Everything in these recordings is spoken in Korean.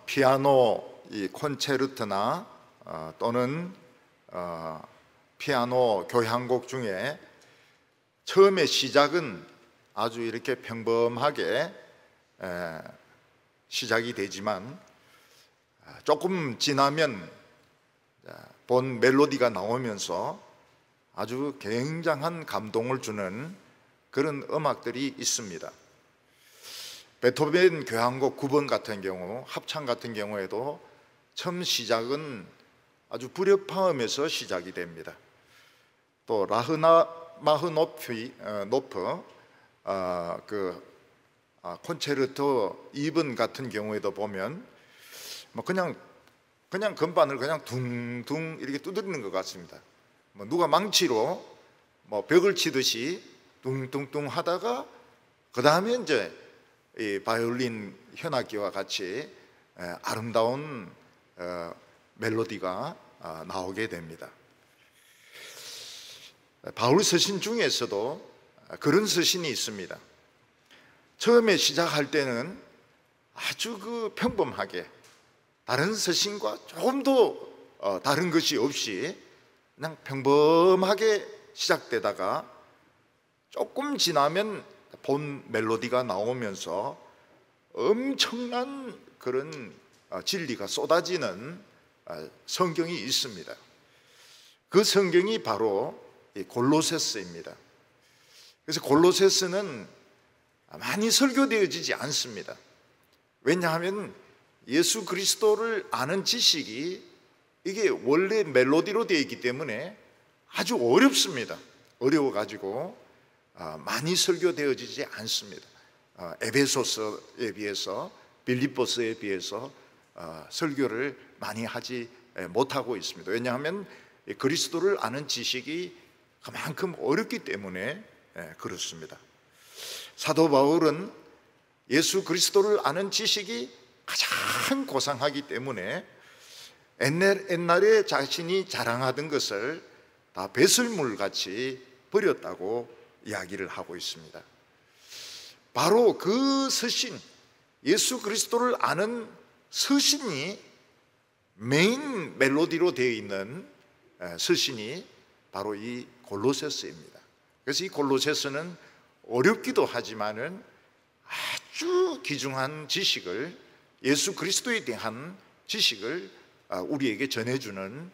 피아노 이 콘체르트나 또는 피아노 교향곡 중에 처음에 시작은 아주 이렇게 평범하게 시작이 되지만 조금 지나면 본 멜로디가 나오면서 아주 굉장한 감동을 주는 그런 음악들이 있습니다. 베토벤 교향곡 9번 같은 경우, 합창 같은 경우에도 처음 시작은 아주 불협화음에서 시작이 됩니다. 또 라흐마흐노프 콘체르토 2번 같은 경우에도 보면 그냥 건반을 그냥 둥둥 이렇게 두드리는 것 같습니다. 누가 망치로 벽을 치듯이 둥둥둥 하다가 그 다음에 이제 이 바이올린 현악기와 같이 아름다운 멜로디가 나오게 됩니다. 바울 서신 중에서도 그런 서신이 있습니다. 처음에 시작할 때는 아주 평범하게 다른 서신과 조금 더 다른 것이 없이 그냥 평범하게 시작되다가 조금 지나면 본 멜로디가 나오면서 엄청난 그런 진리가 쏟아지는 성경이 있습니다. 그 성경이 바로 골로새서입니다. 그래서 골로새서는 많이 설교되어지지 않습니다. 왜냐하면 예수 그리스도를 아는 지식이 이게 원래 멜로디로 되어 있기 때문에 아주 어렵습니다. 어려워가지고 많이 설교되어지지 않습니다. 에베소서에 비해서, 빌립보서에 비해서 설교를 많이 하지 못하고 있습니다. 왜냐하면 그리스도를 아는 지식이 그만큼 어렵기 때문에 그렇습니다. 사도 바울은 예수 그리스도를 아는 지식이 가장 고상하기 때문에 옛날에 자신이 자랑하던 것을 다 배설물같이 버렸다고 이야기를 하고 있습니다. 바로 그 서신, 예수 그리스도를 아는 서신이 메인 멜로디로 되어 있는 서신이 바로 이 골로새서입니다. 그래서 이 골로새서는 어렵기도 하지만은 아주 귀중한 지식을, 예수 그리스도에 대한 지식을 우리에게 전해주는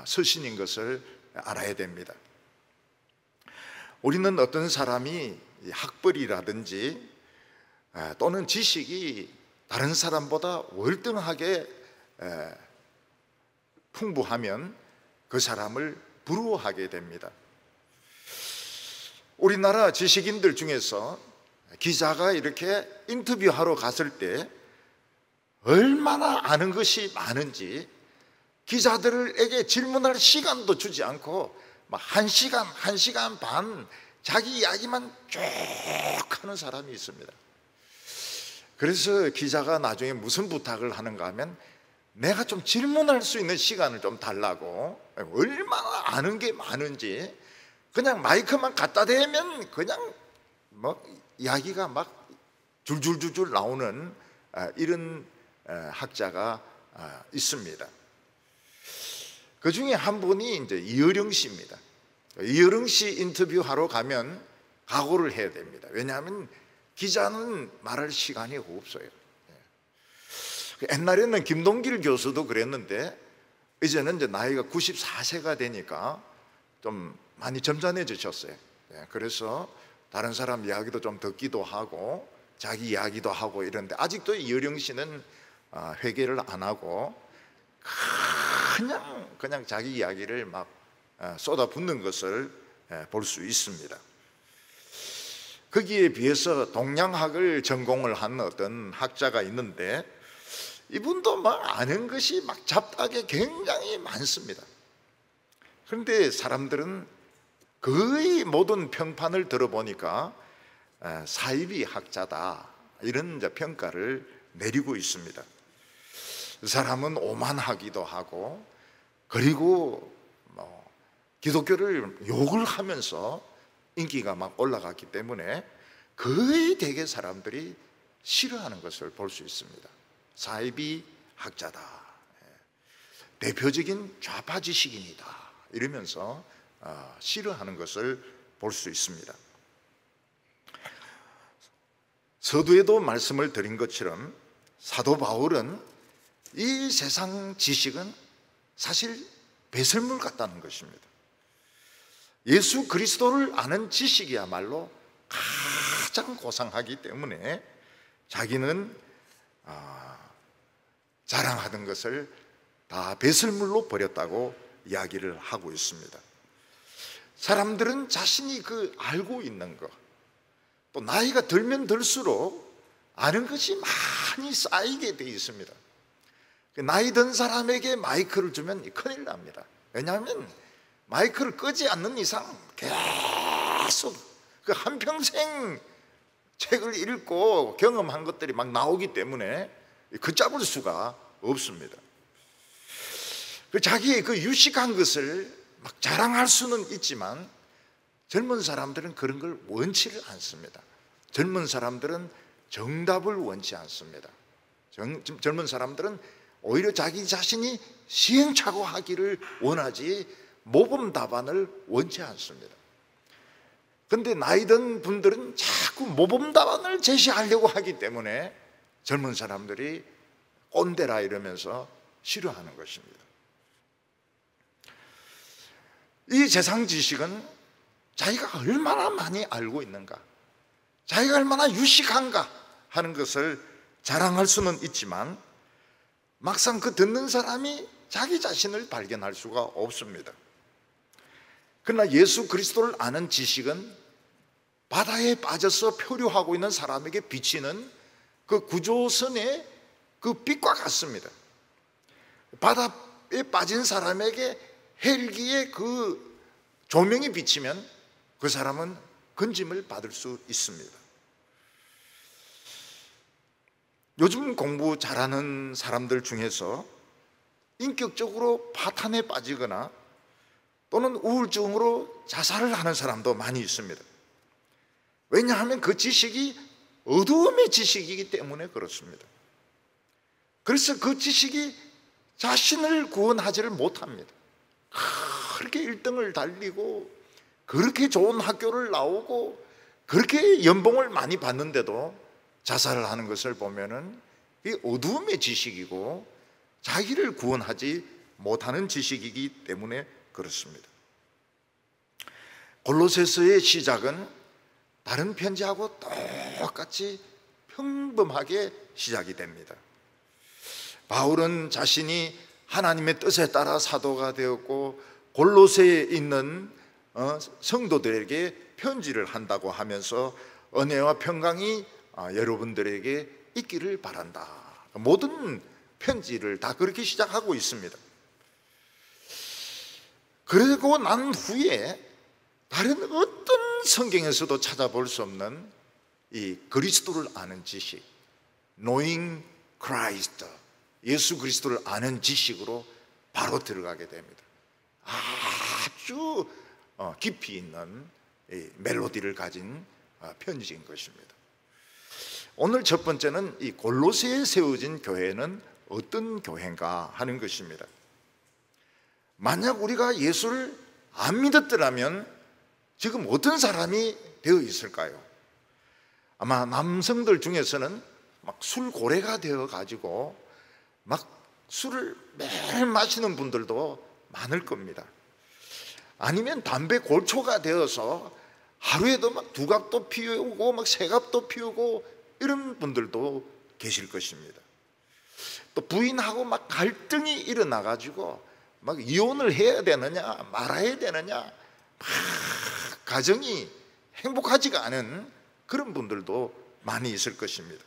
서신인 것을 알아야 됩니다. 우리는 어떤 사람이 학벌이라든지 또는 지식이 다른 사람보다 월등하게 풍부하면 그 사람을 부러워하게 됩니다. 우리나라 지식인들 중에서 기자가 이렇게 인터뷰하러 갔을 때 얼마나 아는 것이 많은지 기자들에게 질문할 시간도 주지 않고 막 1시간, 1시간 반 자기 이야기만 쭉 하는 사람이 있습니다. 그래서 기자가 나중에 무슨 부탁을 하는가 하면 내가 좀 질문할 수 있는 시간을 좀 달라고, 얼마나 아는 게 많은지 그냥 마이크만 갖다 대면 그냥 이야기가 막 줄줄줄줄 나오는 이런 학자가 있습니다. 그 중에 한 분이 이제 이어령 씨입니다. 이어령 씨 인터뷰하러 가면 각오를 해야 됩니다. 왜냐하면 기자는 말할 시간이 없어요. 옛날에는 김동길 교수도 그랬는데 이제는 이제 나이가 94세가 되니까 좀 많이 점잖해지셨어요. 그래서 다른 사람 이야기도 좀 듣기도 하고 자기 이야기도 하고 이런데 아직도 이어령 씨는 회개를 안 하고 그냥 자기 이야기를 막 쏟아붓는 것을 볼 수 있습니다. 거기에 비해서 동양학을 전공을 한 어떤 학자가 있는데 이분도 막 아는 것이 막 잡다하게 굉장히 많습니다. 그런데 사람들은 거의 모든 평판을 들어보니까 사이비 학자다 이런 평가를 내리고 있습니다. 그 사람은 오만하기도 하고 그리고 기독교를 욕을 하면서 인기가 막 올라갔기 때문에 거의 대개 사람들이 싫어하는 것을 볼 수 있습니다. 사이비 학자다, 대표적인 좌파 지식인이다, 이러면서 싫어하는 것을 볼 수 있습니다. 서두에도 말씀을 드린 것처럼 사도 바울은 이 세상 지식은 사실 배설물 같다는 것입니다. 예수 그리스도를 아는 지식이야말로 가장 고상하기 때문에 자기는 자랑하던 것을 다 배설물로 버렸다고 이야기를 하고 있습니다. 사람들은 자신이 알고 있는 것, 또 나이가 들면 들수록 아는 것이 많이 쌓이게 되어 있습니다. 나이 든 사람에게 마이크를 주면 큰일 납니다. 왜냐하면 마이크를 끄지 않는 이상 계속 한평생 책을 읽고 경험한 것들이 막 나오기 때문에 걷잡을 수가 없습니다. 자기의 유식한 것을 막 자랑할 수는 있지만 젊은 사람들은 그런 걸 원치를 않습니다. 젊은 사람들은 정답을 원치 않습니다. 젊은 사람들은 오히려 자기 자신이 시행착오하기를 원하지 모범 답안을 원치 않습니다. 그런데 나이 든 분들은 자꾸 모범 답안을 제시하려고 하기 때문에 젊은 사람들이 꼰대라 이러면서 싫어하는 것입니다. 이 세상 지식은 자기가 얼마나 많이 알고 있는가, 자기가 얼마나 유식한가 하는 것을 자랑할 수는 있지만 막상 듣는 사람이 자기 자신을 발견할 수가 없습니다. 그러나 예수 그리스도를 아는 지식은 바다에 빠져서 표류하고 있는 사람에게 비치는 구조선의 빛과 같습니다. 바다에 빠진 사람에게 헬기의 조명이 비치면 그 사람은 건짐을 받을 수 있습니다. 요즘 공부 잘하는 사람들 중에서 인격적으로 파탄에 빠지거나 또는 우울증으로 자살을 하는 사람도 많이 있습니다. 왜냐하면 그 지식이 어두움의 지식이기 때문에 그렇습니다. 그래서 그 지식이 자신을 구원하지를 못합니다. 그렇게 1등을 달리고 그렇게 좋은 학교를 나오고 그렇게 연봉을 많이 받는데도 자살을 하는 것을 보면은 이 어두움의 지식이고 자기를 구원하지 못하는 지식이기 때문에 그렇습니다. 골로새서의 시작은 다른 편지하고 똑같이 평범하게 시작이 됩니다. 바울은 자신이 하나님의 뜻에 따라 사도가 되었고 골로새에 있는 성도들에게 편지를 한다고 하면서 은혜와 평강이 여러분들에게 있기를 바란다. 모든 편지를 다 그렇게 시작하고 있습니다. 그리고 난 후에 다른 어떤 성경에서도 찾아볼 수 없는 이 그리스도를 아는 지식, knowing Christ, 예수 그리스도를 아는 지식으로 바로 들어가게 됩니다. 아주 깊이 있는 멜로디를 가진 편지인 것입니다. 오늘 첫 번째는 이 골로새에 세워진 교회는 어떤 교회인가 하는 것입니다. 만약 우리가 예수를 안 믿었더라면 지금 어떤 사람이 되어 있을까요? 아마 남성들 중에서는 막 술고래가 되어 가지고 막 술을 매일 마시는 분들도 많을 겁니다. 아니면 담배 골초가 되어서 하루에도 막 2갑도 피우고 막 3갑도 피우고 이런 분들도 계실 것입니다. 또 부인하고 막 갈등이 일어나 가지고 막 이혼을 해야 되느냐 말아야 되느냐 막 가정이 행복하지가 않은 그런 분들도 많이 있을 것입니다.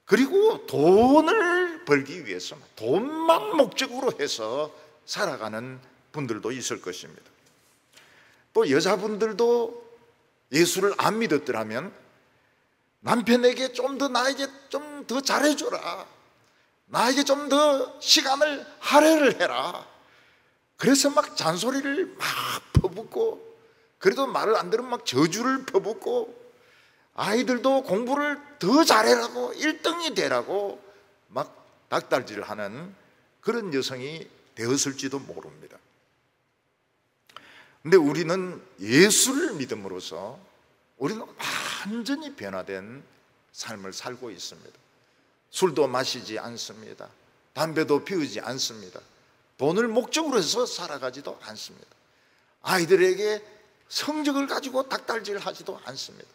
그리고 돈을 벌기 위해서 돈만 목적으로 해서 살아가는 분들도 있을 것입니다. 또 여자분들도 예수를 안 믿었더라면 남편에게 좀 더 나에게 좀 더 잘해줘라, 나에게 좀 더 시간을 할애를 해라, 그래서 막 잔소리를 막 퍼붓고 그래도 말을 안 들으면 막 저주를 퍼붓고 아이들도 공부를 더 잘해라고 1등이 되라고 막 닥달질하는 그런 여성이 되었을지도 모릅니다. 근데 우리는 예수를 믿음으로써 우리는 완전히 변화된 삶을 살고 있습니다. 술도 마시지 않습니다. 담배도 피우지 않습니다. 돈을 목적으로 해서 살아가지도 않습니다. 아이들에게 성적을 가지고 닥달질하지도 않습니다.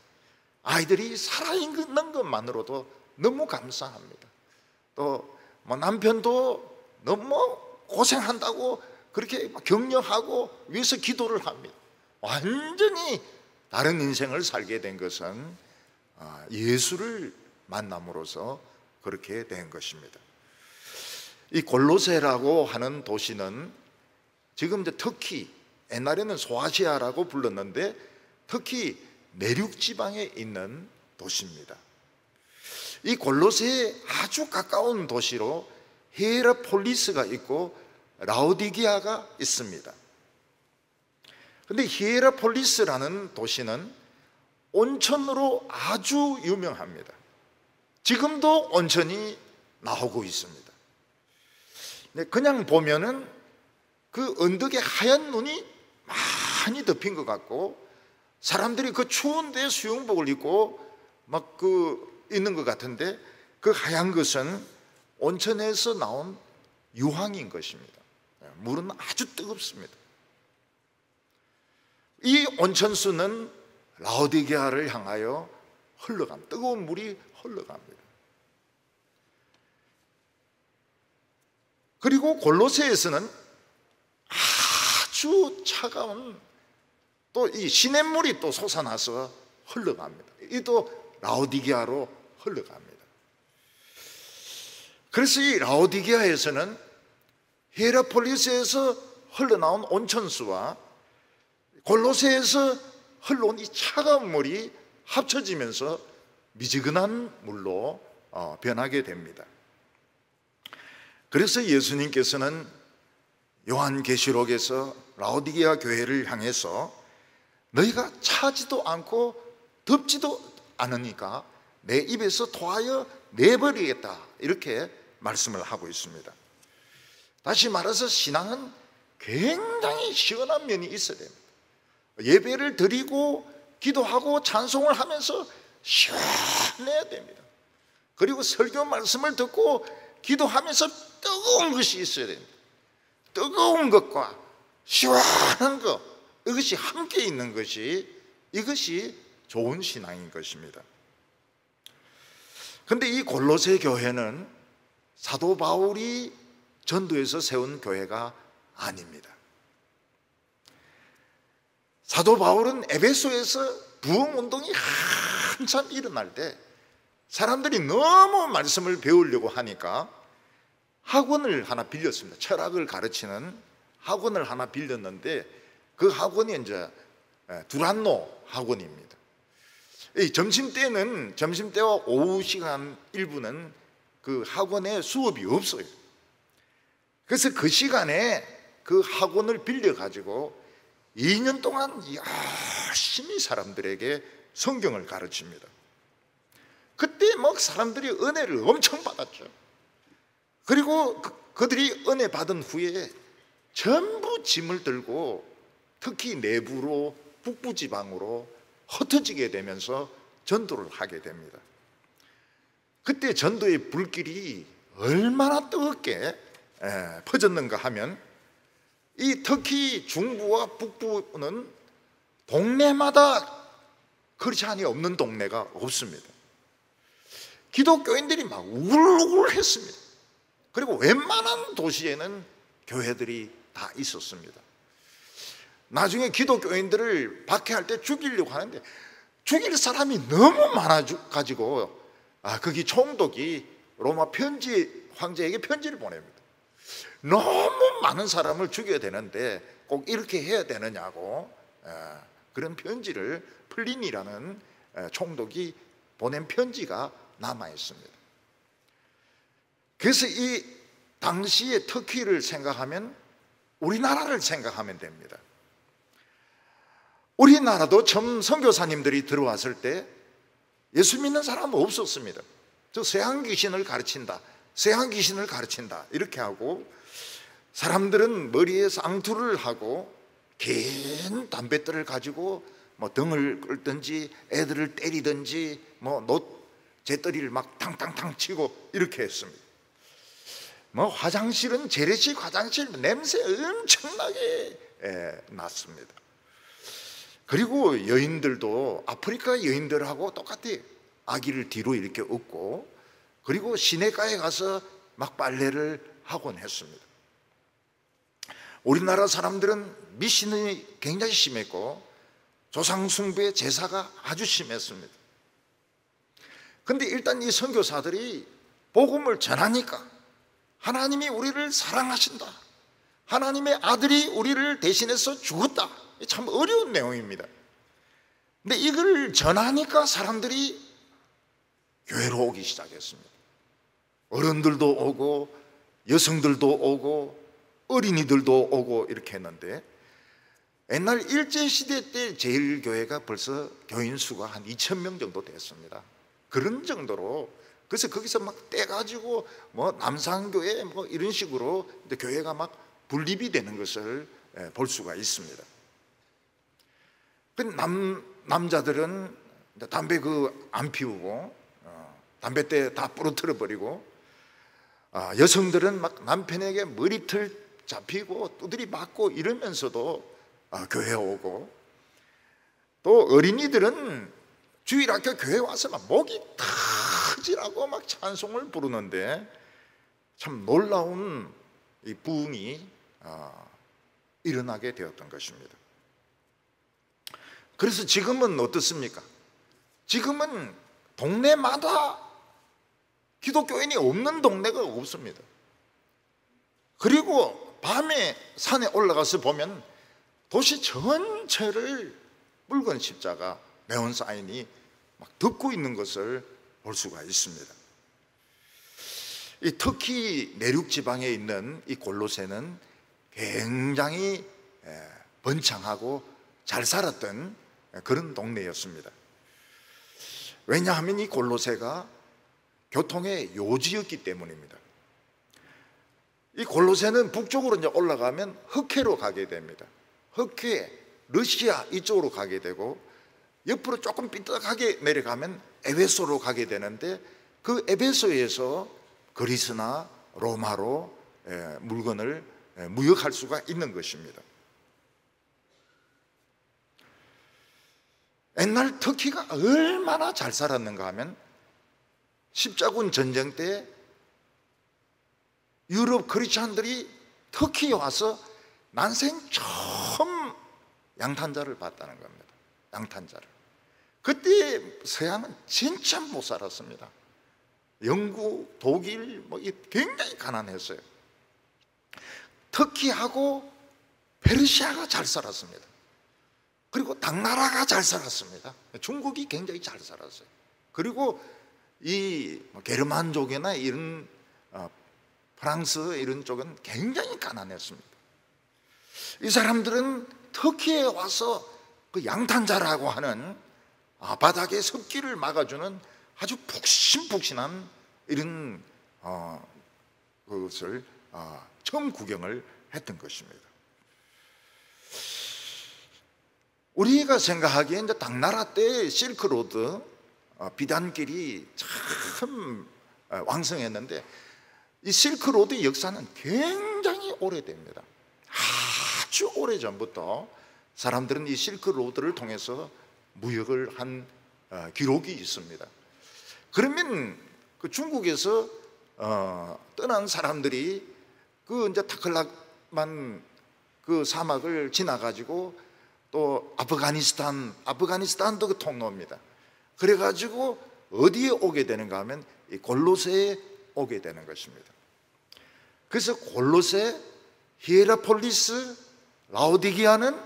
아이들이 살아있는 것만으로도 너무 감사합니다. 또 남편도 너무 고생한다고 그렇게 격려하고 위해서 기도를 합니다. 완전히 다른 인생을 살게 된 것은 예수를 만남으로써 그렇게 된 것입니다. 이 골로새라고 하는 도시는 지금 이제 터키, 옛날에는 소아시아라고 불렀는데 터키 내륙 지방에 있는 도시입니다. 이 골로새에 아주 가까운 도시로 히에라폴리스가 있고 라오디게아가 있습니다. 그런데 히에라폴리스라는 도시는 온천으로 아주 유명합니다. 지금도 온천이 나오고 있습니다. 그냥 보면은 그 언덕에 하얀 눈이 많이 덮인 것 같고 사람들이 그 추운데 수영복을 입고 막 있는 것 같은데 그 하얀 것은 온천에서 나온 유황인 것입니다. 물은 아주 뜨겁습니다. 이 온천수는 라오디게아를 향하여 흘러갑니다. 뜨거운 물이 흘러갑니다. 그리고 골로새에서는 아주 차가운 또 이 시냇물이 또 솟아나서 흘러갑니다. 이도 라오디게아로 흘러갑니다. 그래서 이 라오디게아에서는 히에라폴리스에서 흘러나온 온천수와 골로새에서 흘러온 이 차가운 물이 합쳐지면서 미지근한 물로 변하게 됩니다. 그래서 예수님께서는 요한계시록에서 라오디게아 교회를 향해서 너희가 차지도 않고 덥지도 않으니까 내 입에서 토하여 내버리겠다 이렇게 말씀을 하고 있습니다. 다시 말해서 신앙은 굉장히 시원한 면이 있어야 됩니다. 예배를 드리고 기도하고 찬송을 하면서 시원해야 됩니다. 그리고 설교 말씀을 듣고 기도하면서 뜨거운 것이 있어야 됩니다. 뜨거운 것과 시원한 것, 이것이 함께 있는 것이 이것이 좋은 신앙인 것입니다. 그런데 이 골로새 교회는 사도 바울이 전도해서 세운 교회가 아닙니다. 사도 바울은 에베소에서 부흥운동이 한참 일어날 때 사람들이 너무 말씀을 배우려고 하니까 학원을 하나 빌렸습니다. 철학을 가르치는 학원을 하나 빌렸는데 그 학원이 이제 두란노 학원입니다. 점심때와 오후 시간 일부는 그 학원에 수업이 없어요. 그래서 그 시간에 그 학원을 빌려가지고 2년 동안 열심히 사람들에게 성경을 가르칩니다. 그때 막 사람들이 은혜를 엄청 받았죠. 그리고 그들이 은혜 받은 후에 전부 짐을 들고 특히 내부로 북부 지방으로 흩어지게 되면서 전도를 하게 됩니다. 그때 전도의 불길이 얼마나 뜨겁게 퍼졌는가 하면 이 터키 중부와 북부는 동네마다 크리스찬이 없는 동네가 없습니다. 기독교인들이 막 우글우글했습니다. 그리고 웬만한 도시에는 교회들이 다 있었습니다. 나중에 기독교인들을 박해할 때 죽이려고 하는데 죽일 사람이 너무 많아가지고 거기 총독이 로마 황제에게 편지를 보냅니다. 너무 많은 사람을 죽여야 되는데 꼭 이렇게 해야 되느냐고 그런 편지를 플린이라는 총독이 보낸 편지가 남아 있습니다. 그래서 이 당시의 터키를 생각하면 우리나라를 생각하면 됩니다. 우리나라도 처음 선교사님들이 들어왔을 때 예수 믿는 사람은 없었습니다. 저 세상 귀신을 가르친다, 세상 귀신을 가르친다 이렇게 하고, 사람들은 머리에 쌍투를 하고 긴 담뱃들을 가지고 뭐 등을 끌든지 애들을 때리든지 뭐 재떨이를 막 탕탕탕 치고 이렇게 했습니다. 뭐 화장실은 재래식 화장실 냄새 엄청나게 났습니다. 그리고 여인들도 아프리카 여인들하고 똑같아요. 아기를 뒤로 이렇게 업고, 그리고 시내가에 가서 막 빨래를 하곤 했습니다. 우리나라 사람들은 미신이 굉장히 심했고 조상숭배의 제사가 아주 심했습니다. 근데 일단 이 선교사들이 복음을 전하니까 하나님이 우리를 사랑하신다, 하나님의 아들이 우리를 대신해서 죽었다, 참 어려운 내용입니다. 근데 이걸 전하니까 사람들이 교회로 오기 시작했습니다. 어른들도 오고 여성들도 오고 어린이들도 오고 이렇게 했는데, 옛날 일제시대 때 제일교회가 벌써 교인 수가 한 2,000명 정도 됐습니다. 그런 정도로, 그래서 거기서 막 떼가지고 뭐 남산교회 뭐 이런 식으로 교회가 막 분립이 되는 것을 볼 수가 있습니다. 남자들은 담배 안 피우고 담뱃대 다 부러뜨려 버리고, 여성들은 막 남편에게 머리털 잡히고 두드리 맞고 이러면서도 교회 오고, 또 어린이들은 주일학교 교회 와서 막 목이 터지라고 막 찬송을 부르는데, 참 놀라운 이 부흥이 일어나게 되었던 것입니다. 그래서 지금은 어떻습니까? 지금은 동네마다 기독교인이 없는 동네가 없습니다. 그리고 밤에 산에 올라가서 보면 도시 전체를 붉은 십자가 네온 사인이 막 덮고 있는 것을 볼 수가 있습니다. 이 터키 내륙 지방에 있는 이 골로새는 굉장히 번창하고 잘 살았던 그런 동네였습니다. 왜냐하면 이 골로새가 교통의 요지였기 때문입니다. 이 골로새는 북쪽으로 이제 올라가면 흑해로 가게 됩니다. 흑해, 러시아 이쪽으로 가게 되고, 옆으로 조금 삐딱하게 내려가면 에베소로 가게 되는데, 그 에베소에서 그리스나 로마로 물건을 무역할 수가 있는 것입니다. 옛날 터키가 얼마나 잘 살았는가 하면, 십자군 전쟁 때 유럽 크리스찬들이 터키에 와서 난생 처음 양탄자를 봤다는 겁니다. 양탄자를. 그때 서양은 진짜 못 살았습니다. 영국, 독일 뭐 굉장히 가난했어요. 터키하고 페르시아가 잘 살았습니다. 그리고 당나라가 잘 살았습니다. 중국이 굉장히 잘 살았어요. 그리고 이 게르만족이나 이런 프랑스 이런 쪽은 굉장히 가난했습니다. 이 사람들은 터키에 와서 그 양탄자라고 하는 바닥에 습기를 막아주는 아주 푹신푹신한 이런 그것을 처음 구경을 했던 것입니다. 우리가 생각하기에 이제 당나라 때 실크로드 비단길이 참 왕성했는데, 이 실크로드 역사는 굉장히 오래됩니다. 아주 오래전부터 사람들은 이 실크로드를 통해서 무역을 한 기록이 있습니다. 그러면 그 중국에서 떠난 사람들이 그 이제 타클락만 그 사막을 지나가지고 또 아프가니스탄도 그 통로입니다. 그래가지고 어디에 오게 되는가 하면 이 골로새에 오게 되는 것입니다. 그래서 골로새, 히에라폴리스, 라오디게아는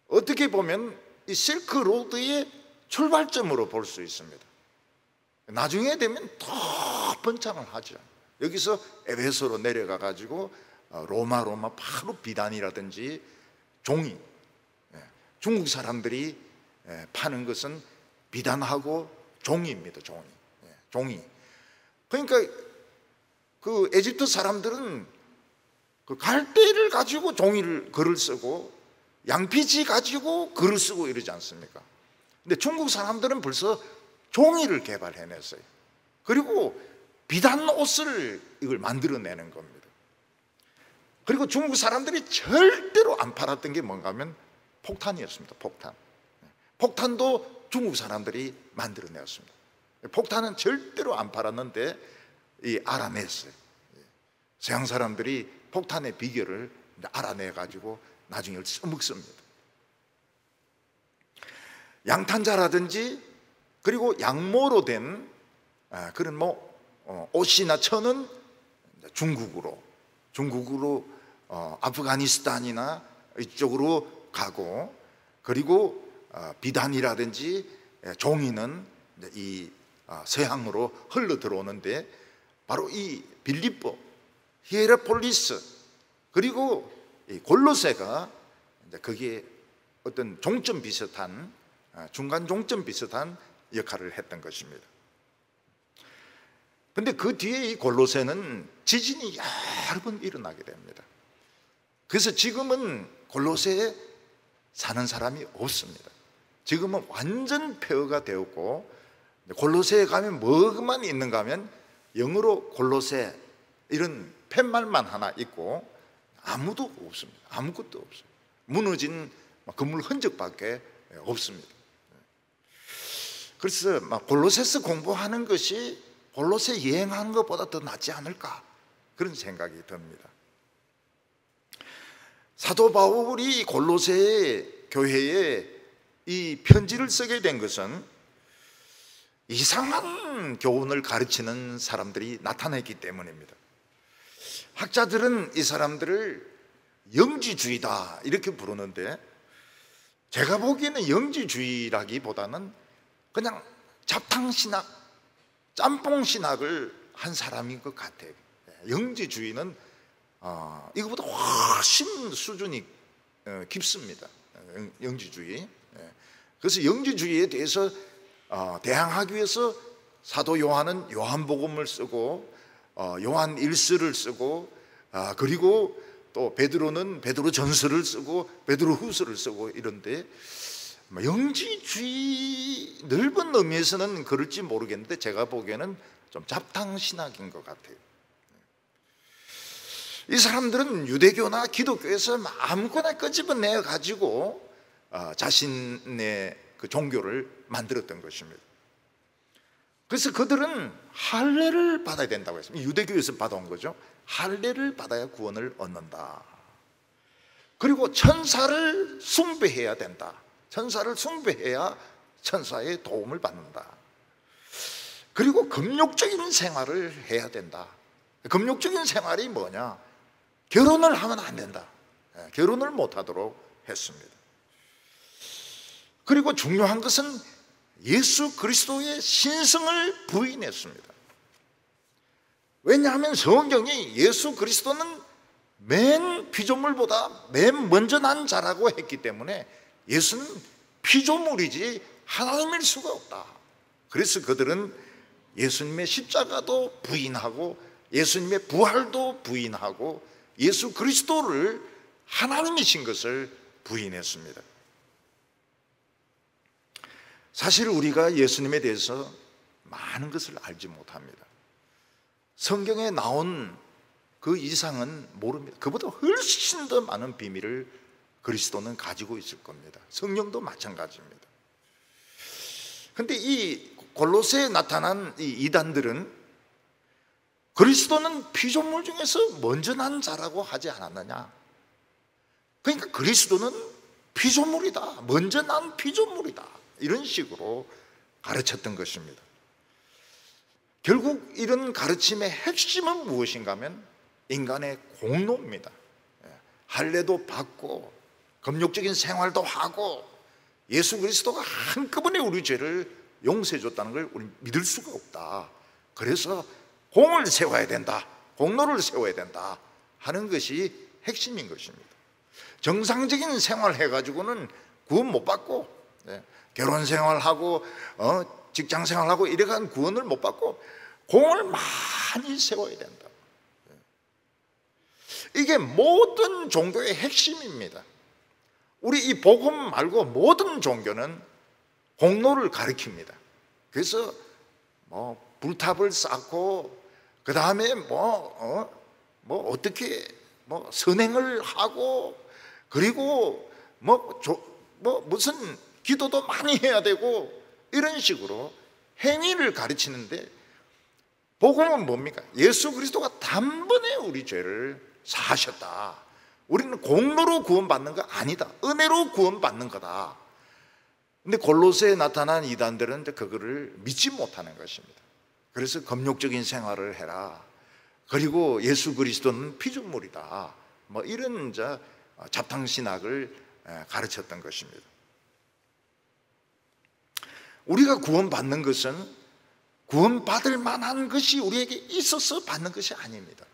어떻게 보면 이 실크로드의 출발점으로 볼 수 있습니다. 나중에 되면 더 번창을 하죠. 여기서 에베소로 내려가 가지고 로마 바로 비단이라든지 종이, 중국 사람들이 파는 것은 비단하고 종이입니다. 종이. 그러니까 그 에집트 사람들은 그 갈대를 가지고 종이를 글을 쓰고 양피지 가지고 글을 쓰고 이러지 않습니까? 근데 중국 사람들은 벌써 종이를 개발해냈어요. 그리고 비단 옷을 이걸 만들어내는 겁니다. 그리고 중국 사람들이 절대로 안 팔았던 게 뭔가 하면 폭탄이었습니다. 폭탄도 중국 사람들이 만들어내었습니다. 폭탄은 절대로 안 팔았는데 알아냈어요. 서양 사람들이 폭탄의 비결을 알아내가지고 나중에 써먹습니다. 양탄자라든지 그리고 양모로 된 그런 옷이나 천은 중국으로 아프가니스탄이나 이쪽으로 가고, 그리고 비단이라든지 종이는 이 서양으로 흘러 들어오는데, 바로 이 빌립보, 히에라폴리스 그리고 이 골로새가 거기에 어떤 종점 비슷한, 중간 종점 비슷한 역할을 했던 것입니다. 근데 그 뒤에 이 골로새는 지진이 여러 번 일어나게 됩니다. 그래서 지금은 골로새에 사는 사람이 없습니다. 지금은 완전 폐허가 되었고, 골로새에 가면 뭐만 있는가 하면 영어로 골로새 이런 팻말만 하나 있고 아무도 없습니다. 아무것도 없어요. 무너진 건물 흔적밖에 없습니다. 그래서 골로새서 공부하는 것이 골로새 여행하는 것보다 더 낫지 않을까, 그런 생각이 듭니다. 사도 바울이 골로새 교회에 이 편지를 쓰게 된 것은 이상한 교훈을 가르치는 사람들이 나타났기 때문입니다. 학자들은 이 사람들을 영지주의다 이렇게 부르는데, 제가 보기에는 영지주의라기보다는 그냥 잡탕신학, 짬뽕신학을 한 사람인 것 같아요. 영지주의는 이거보다 훨씬 수준이 깊습니다. 영지주의. 그래서 영지주의에 대해서 대항하기 위해서 사도 요한은 요한복음을 쓰고 요한 일서를 쓰고, 그리고 또 베드로는 베드로전서를 쓰고 베드로후서를 쓰고 이런데, 영지주의 넓은 의미에서는 그럴지 모르겠는데 제가 보기에는 좀 잡탕신학인 것 같아요. 이 사람들은 유대교나 기독교에서 아무거나 끄집어내 가지고 자신의 그 종교를 만들었던 것입니다. 그래서 그들은 할례를 받아야 된다고 했습니다. 유대교에서 받아온 거죠. 할례를 받아야 구원을 얻는다. 그리고 천사를 숭배해야 된다. 천사를 숭배해야 천사의 도움을 받는다. 그리고 금욕적인 생활을 해야 된다. 금욕적인 생활이 뭐냐? 결혼을 하면 안 된다. 결혼을 못하도록 했습니다. 그리고 중요한 것은 예수 그리스도의 신성을 부인했습니다. 왜냐하면 성경이 예수 그리스도는 맨 피조물보다 맨 먼저 난 자라고 했기 때문에 예수는 피조물이지 하나님일 수가 없다. 그래서 그들은 예수님의 십자가도 부인하고 예수님의 부활도 부인하고 예수 그리스도를 하나님이신 것을 부인했습니다. 사실 우리가 예수님에 대해서 많은 것을 알지 못합니다. 성경에 나온 그 이상은 모릅니다. 그보다 훨씬 더 많은 비밀을 그리스도는 가지고 있을 겁니다. 성령도 마찬가지입니다. 그런데 이 골로새에 나타난 이 이단들은 그리스도는 피조물 중에서 먼저 난 자라고 하지 않았느냐. 그러니까 그리스도는 피조물이다, 먼저 난 피조물이다, 이런 식으로 가르쳤던 것입니다. 결국 이런 가르침의 핵심은 무엇인가 하면 인간의 공로입니다. 할례도 받고 금욕적인 생활도 하고 예수 그리스도가 한꺼번에 우리 죄를 용서해 줬다는 걸 우리 믿을 수가 없다. 그래서 공을 세워야 된다, 공로를 세워야 된다 하는 것이 핵심인 것입니다. 정상적인 생활을 해가지고는 구원 못 받고 결혼 생활하고 직장 생활하고 이래간 구원을 못 받고 공을 많이 세워야 된다. 이게 모든 종교의 핵심입니다. 우리 이 복음 말고 모든 종교는 공로를 가리킵니다. 그래서 불탑을 쌓고 그 다음에 어떻게 선행을 하고 그리고 무슨 기도도 많이 해야 되고 이런 식으로 행위를 가르치는데, 복음은 뭡니까? 예수 그리스도가 단번에 우리 죄를 사하셨다. 우리는 공로로 구원받는 거 아니다. 은혜로 구원받는 거다. 근데 골로새에 나타난 이단들은 그거를 믿지 못하는 것입니다. 그래서 검욕적인 생활을 해라. 그리고 예수 그리스도는 피조물이다. 이런 잡탕신학을 가르쳤던 것입니다. 우리가 구원받는 것은 구원받을 만한 것이 우리에게 있어서 받는 것이 아닙니다.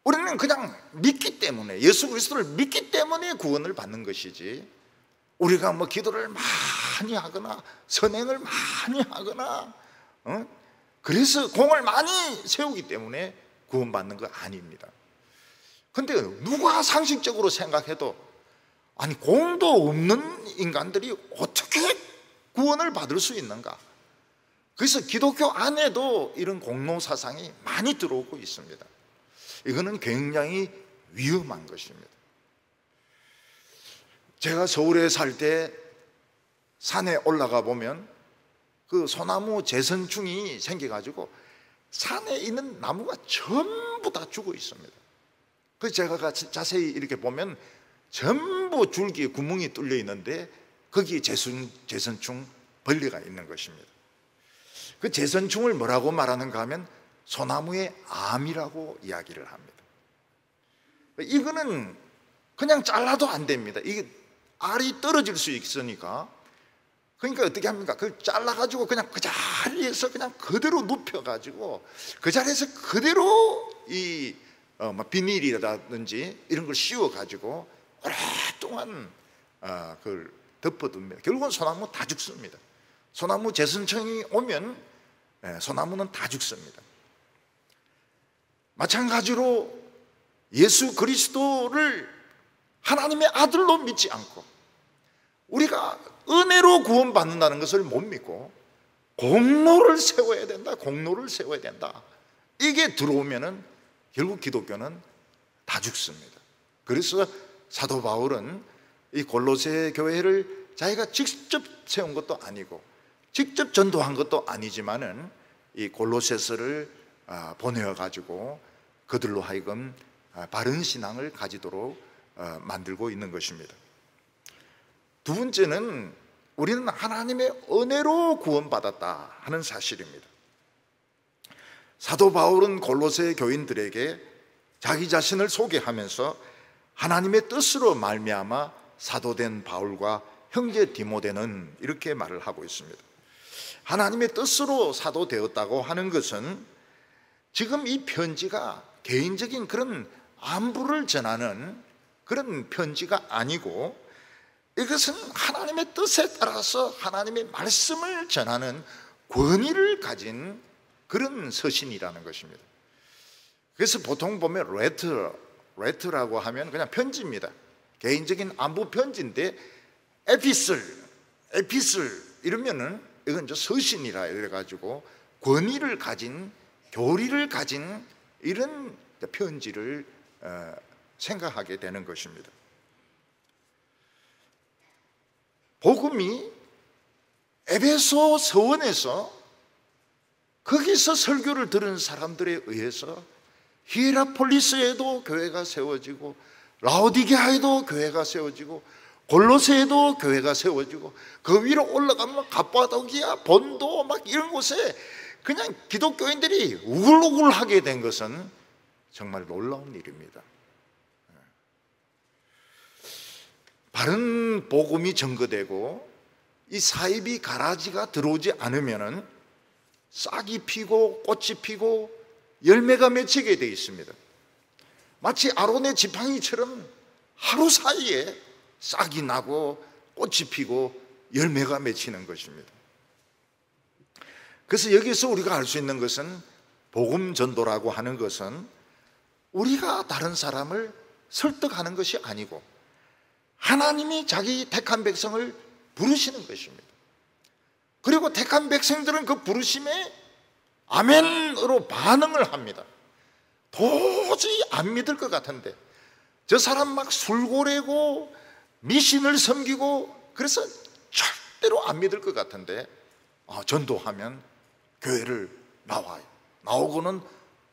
우리는 그냥 믿기 때문에, 예수 그리스도를 믿기 때문에 구원을 받는 것이지, 우리가 기도를 많이 하거나 선행을 많이 하거나 그래서 공을 많이 세우기 때문에 구원받는 거 아닙니다. 근데 누가 상식적으로 생각해도 아니 공도 없는 인간들이 어떻게 구원을 받을 수 있는가? 그래서 기독교 안에도 이런 공로 사상이 많이 들어오고 있습니다. 이거는 굉장히 위험한 것입니다. 제가 서울에 살 때 산에 올라가 보면 그 소나무 재선충이 생겨가지고 산에 있는 나무가 전부 다 죽어 있습니다. 그래서 제가 자세히 이렇게 보면 전부 줄기에 구멍이 뚫려 있는데 거기에 재선충 벌레가 있는 것입니다. 그 재선충을 뭐라고 말하는가 하면 소나무의 암이라고 이야기를 합니다. 이거는 그냥 잘라도 안 됩니다. 이게 알이 떨어질 수 있으니까. 그러니까 어떻게 합니까? 그걸 잘라가지고 그냥 그 자리에서 그냥 그대로 눕혀가지고 그 자리에서 그대로 이 비닐이라든지 이런 걸 씌워가지고 오랫동안 그걸 덮어둡니다. 결국은 소나무 다 죽습니다. 소나무 재선충이 오면 소나무는 다 죽습니다. 마찬가지로 예수 그리스도를 하나님의 아들로 믿지 않고 우리가 은혜로 구원받는다는 것을 못 믿고 공로를 세워야 된다, 공로를 세워야 된다, 이게 들어오면은 결국 기독교는 다 죽습니다. 그래서 사도 바울은 이 골로새 교회를 자기가 직접 세운 것도 아니고 직접 전도한 것도 아니지만은 이 골로새서를 보내어 가지고 그들로 하여금 바른 신앙을 가지도록 만들고 있는 것입니다. 두 번째는 우리는 하나님의 은혜로 구원받았다 하는 사실입니다. 사도 바울은 골로새 교인들에게 자기 자신을 소개하면서 하나님의 뜻으로 말미암아 사도된 바울과 형제 디모데는 이렇게 말을 하고 있습니다. 하나님의 뜻으로 사도되었다고 하는 것은 지금 이 편지가 개인적인 그런 안부를 전하는 그런 편지가 아니고 이것은 하나님의 뜻에 따라서 하나님의 말씀을 전하는 권위를 가진 그런 서신이라는 것입니다. 그래서 보통 보면 레터라고 하면 그냥 편지입니다. 개인적인 안부 편지인데 에피슬 이러면은 이건 이제 서신이라 이래가지고 권위를 가진, 교리를 가진 이런 편지를 생각하게 되는 것입니다. 복음이 에베소 서원에서 거기서 설교를 들은 사람들에 의해서 히에라폴리스에도 교회가 세워지고 라오디게아에도 교회가 세워지고 골로새에도 교회가 세워지고 그 위로 올라가면 갑바도기아, 본도 막 이런 곳에 그냥 기독교인들이 우글우글하게 된 것은 정말 놀라운 일입니다. 바른 복음이 전거되고 이 사이비 가라지가 들어오지 않으면은 싹이 피고 꽃이 피고 열매가 맺히게 되어 있습니다. 마치 아론의 지팡이처럼 하루 사이에 싹이 나고 꽃이 피고 열매가 맺히는 것입니다. 그래서 여기서 우리가 알 수 있는 것은 복음 전도라고 하는 것은 우리가 다른 사람을 설득하는 것이 아니고 하나님이 자기 택한 백성을 부르시는 것입니다. 그리고 택한 백성들은 그 부르심에 아멘으로 반응을 합니다. 도저히 안 믿을 것 같은데 저 사람 막 술고래고 미신을 섬기고 그래서 절대로 안 믿을 것 같은데 전도하면 교회를 나와요. 나오고는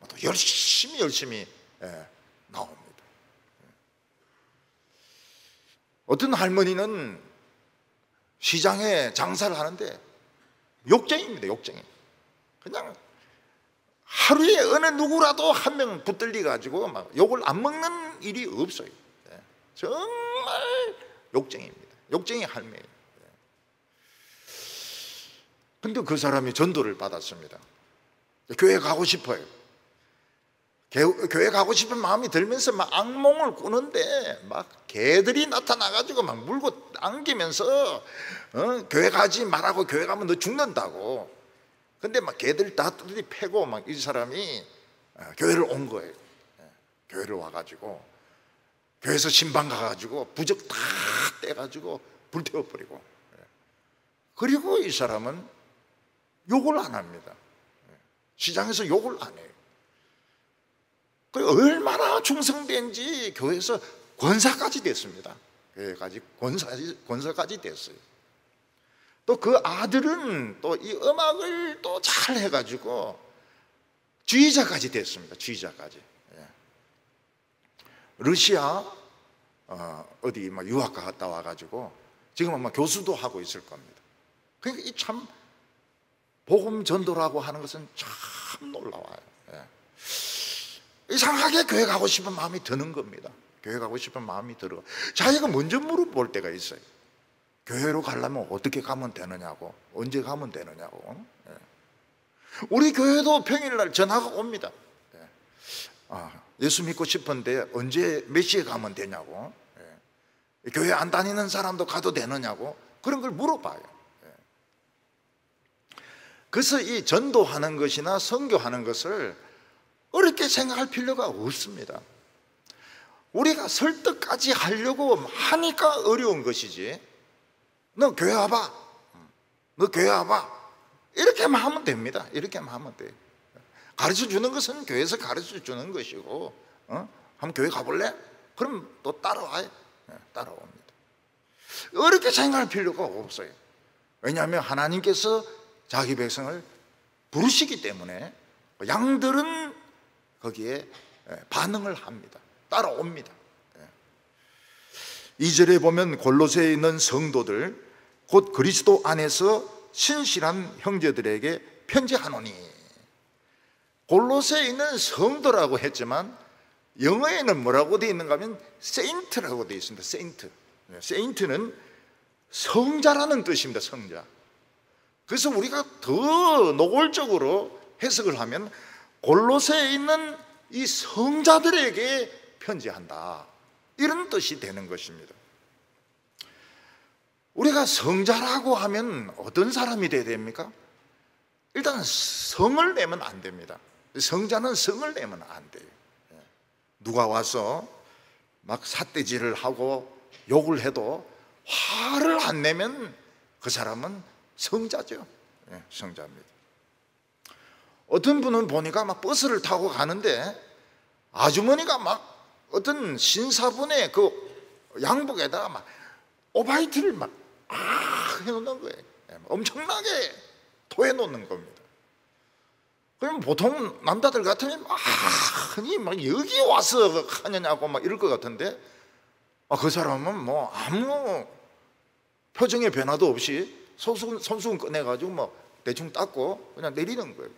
또 열심히 나옵니다. 어떤 할머니는 시장에 장사를 하는데 욕쟁이입니다. 욕쟁이. 그냥 하루에 어느 누구라도 한 명 붙들리 가지고 막 욕을 안 먹는 일이 없어요. 정말 욕쟁이입니다. 욕쟁이 할머니. 근데 그 사람이 전도를 받았습니다. 교회 가고 싶어요. 교회 가고 싶은 마음이 들면서 막 악몽을 꾸는데 막 개들이 나타나가지고 막 물고 당기면서 교회 가지 말라고, 교회 가면 너 죽는다고. 근데 막 개들 다 뚜드리 패고 막 이 사람이 교회를 온 거예요. 교회를 와가지고 교회에서 신방 가가지고 부적 다 떼가지고 불태워버리고, 그리고 이 사람은 욕을 안 합니다. 시장에서 욕을 안 해요. 그리고 얼마나 충성된지 교회에서 권사까지 됐습니다. 교회까지 권사까지 됐어요. 또 그 아들은 또 이 음악을 또 잘 해가지고 지휘자까지 됐습니다. 지휘자까지. 러시아 어디 막 유학 갔다 와가지고 지금 아마 교수도 하고 있을 겁니다. 그러니까 이 참 복음 전도라고 하는 것은 참 놀라워요. 이상하게 교회 가고 싶은 마음이 드는 겁니다. 교회 가고 싶은 마음이 들어. 자기가 먼저 물어볼 때가 있어요. 교회로 가려면 어떻게 가면 되느냐고, 언제 가면 되느냐고. 우리 교회도 평일날 전화가 옵니다. 예수 믿고 싶은데 언제 몇 시에 가면 되냐고, 교회 안 다니는 사람도 가도 되느냐고, 그런 걸 물어봐요. 그래서 이 전도하는 것이나 선교하는 것을 어렵게 생각할 필요가 없습니다. 우리가 설득까지 하려고 하니까 어려운 것이지, 너 교회 와봐, 너 교회 와봐, 이렇게만 하면 됩니다. 이렇게만 하면 돼요. 가르쳐 주는 것은 교회에서 가르쳐 주는 것이고, 한번 교회 가볼래? 그럼 또 따라와요. 따라옵니다. 어렵게 생각할 필요가 없어요. 왜냐하면 하나님께서 자기 백성을 부르시기 때문에 양들은 거기에 반응을 합니다. 따라옵니다. 2절에 보면 골로새에 있는 성도들 곧 그리스도 안에서 신실한 형제들에게 편지하노니, 골로새에 있는 성도라고 했지만 영어에는 뭐라고 되어 있는가 하면 세인트라고 되어 있습니다. 세인트. 세인트는 성자라는 뜻입니다. 성자. 그래서 우리가 더 노골적으로 해석을 하면 골로새에 있는 이 성자들에게 편지한다, 이런 뜻이 되는 것입니다. 우리가 성자라고 하면 어떤 사람이 돼야 됩니까? 일단 성을 내면 안 됩니다. 성자는 성을 내면 안 돼요. 누가 와서 막 삿대질을 하고 욕을 해도 화를 안 내면 그 사람은 성자죠. 성자입니다. 어떤 분은 보니까 막 버스를 타고 가는데 아주머니가 막 어떤 신사분의 그 양복에다가 막 오바이트를 막 해놓는 거예요. 엄청나게 토해놓는 겁니다. 그럼 보통 남자들 같으면 아니 막 여기 와서 하느냐고 막 이럴 것 같은데, 그 사람은 뭐 아무 표정의 변화도 없이 손수건 꺼내가지고 뭐 대충 닦고 그냥 내리는 거예요.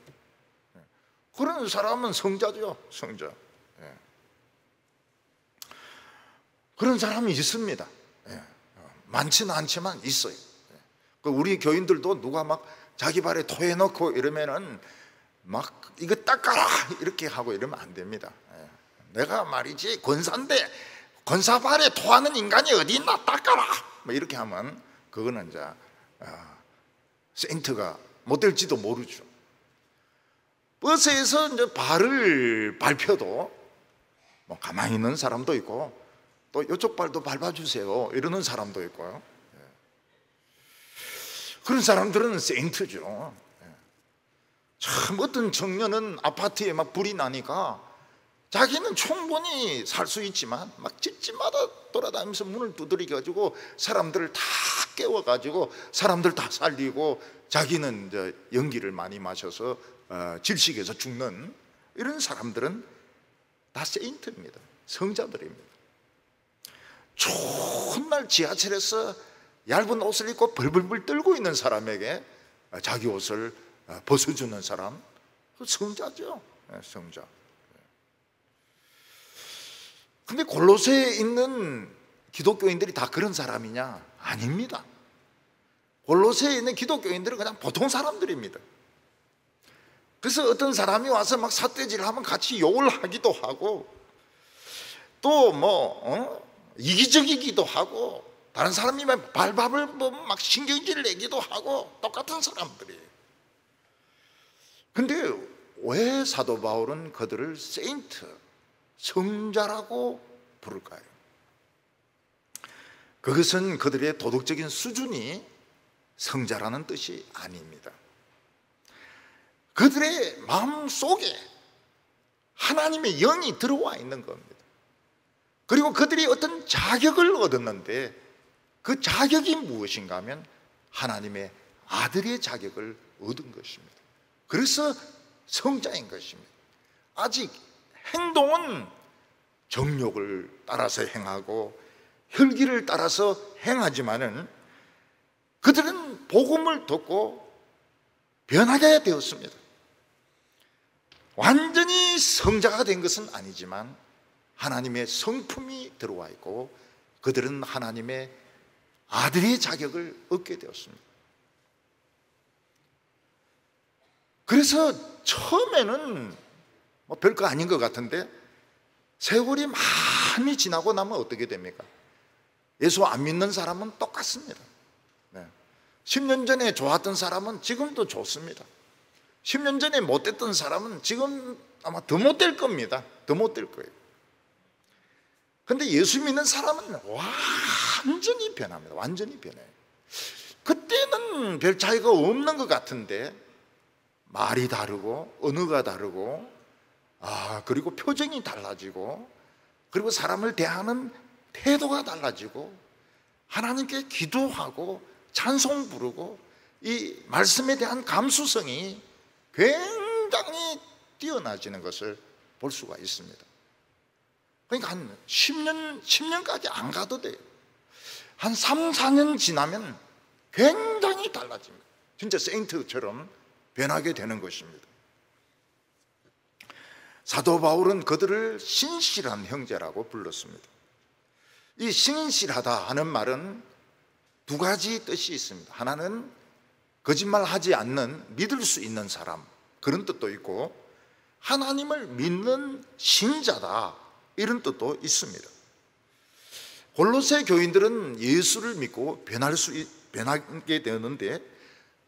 그런 사람은 성자죠. 성자. 그런 사람이 있습니다. 많지는 않지만 있어요. 우리 교인들도 누가 막 자기 발에 토해놓고 이러면은 막 이거 닦아라 이렇게 하고 이러면 안 됩니다. 내가 말이지 권사인데 권사 발에 토하는 인간이 어디 있나, 닦아라 뭐 이렇게 하면 그거는 이제 세인트가 못 될지도 모르죠. 버스에서 이제 발을 밟혀도 뭐 가만히 있는 사람도 있고, 또 이쪽 발도 밟아주세요 이러는 사람도 있고요. 그런 사람들은 세인트죠. 참, 어떤 청년은 아파트에 막 불이 나니까 자기는 충분히 살 수 있지만 막 집집마다 돌아다니면서 문을 두드려가지고 사람들을 다 깨워가지고 사람들 다 살리고, 자기는 이제 연기를 많이 마셔서 질식해서 죽는 이런 사람들은 다 세인트입니다. 성자들입니다. 좋은 날 지하철에서 얇은 옷을 입고 벌벌벌 떨고 있는 사람에게 자기 옷을 벗어주는 사람, 성자죠. 성자. 근데 골로새에 있는 기독교인들이 다 그런 사람이냐? 아닙니다. 골로새에 있는 기독교인들은 그냥 보통 사람들입니다. 그래서 어떤 사람이 와서 막 삿대질을 하면 같이 욕을 하기도 하고, 또 이기적이기도 하고, 다른 사람이 막 발밥을 막 신경질을 내기도 하고, 똑같은 사람들이에요. 근데 왜 사도 바울은 그들을 세인트, 성자라고 부를까요? 그것은 그들의 도덕적인 수준이 성자라는 뜻이 아닙니다. 그들의 마음 속에 하나님의 영이 들어와 있는 겁니다. 그리고 그들이 어떤 자격을 얻었는데, 그 자격이 무엇인가 하면 하나님의 아들의 자격을 얻은 것입니다. 그래서 성자인 것입니다. 아직 행동은 정욕을 따라서 행하고 혈기를 따라서 행하지만은 그들은 복음을 듣고 변하게 되었습니다. 완전히 성자가 된 것은 아니지만 하나님의 성품이 들어와 있고 그들은 하나님의 아들의 자격을 얻게 되었습니다. 그래서 처음에는 별거 아닌 것 같은데 세월이 많이 지나고 나면 어떻게 됩니까? 예수 안 믿는 사람은 똑같습니다. 10년 전에 좋았던 사람은 지금도 좋습니다. 10년 전에 못됐던 사람은 지금 아마 더 못될 겁니다. 더 못될 거예요. 그런데 예수 믿는 사람은 완전히 변합니다. 완전히 변해요. 그때는 별 차이가 없는 것 같은데 말이 다르고 언어가 다르고 그리고 표정이 달라지고 그리고 사람을 대하는 태도가 달라지고 하나님께 기도하고 찬송 부르고 이 말씀에 대한 감수성이 굉장히 뛰어나지는 것을 볼 수가 있습니다. 그러니까 한 10년까지 안 가도 돼요. 한 3, 4년 지나면 굉장히 달라집니다. 진짜 세인트처럼 변하게 되는 것입니다. 사도 바울은 그들을 신실한 형제라고 불렀습니다. 이 신실하다 하는 말은 두 가지 뜻이 있습니다. 하나는 거짓말하지 않는 믿을 수 있는 사람, 그런 뜻도 있고 하나님을 믿는 신자다, 이런 뜻도 있습니다. 골로새 교인들은 예수를 믿고 변하게 되었는데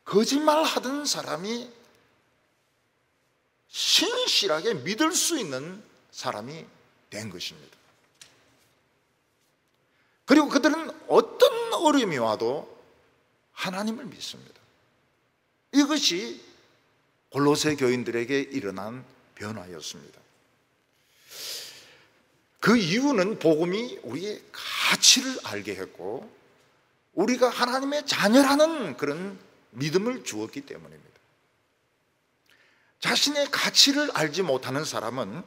거짓말하던 사람이 신실하게 믿을 수 있는 사람이 된 것입니다. 그리고 그들은 어떤 어려움이 와도 하나님을 믿습니다. 이것이 골로새 교인들에게 일어난 변화였습니다. 그 이유는 복음이 우리의 가치를 알게 했고 우리가 하나님의 자녀라는 그런 믿음을 주었기 때문입니다. 자신의 가치를 알지 못하는 사람은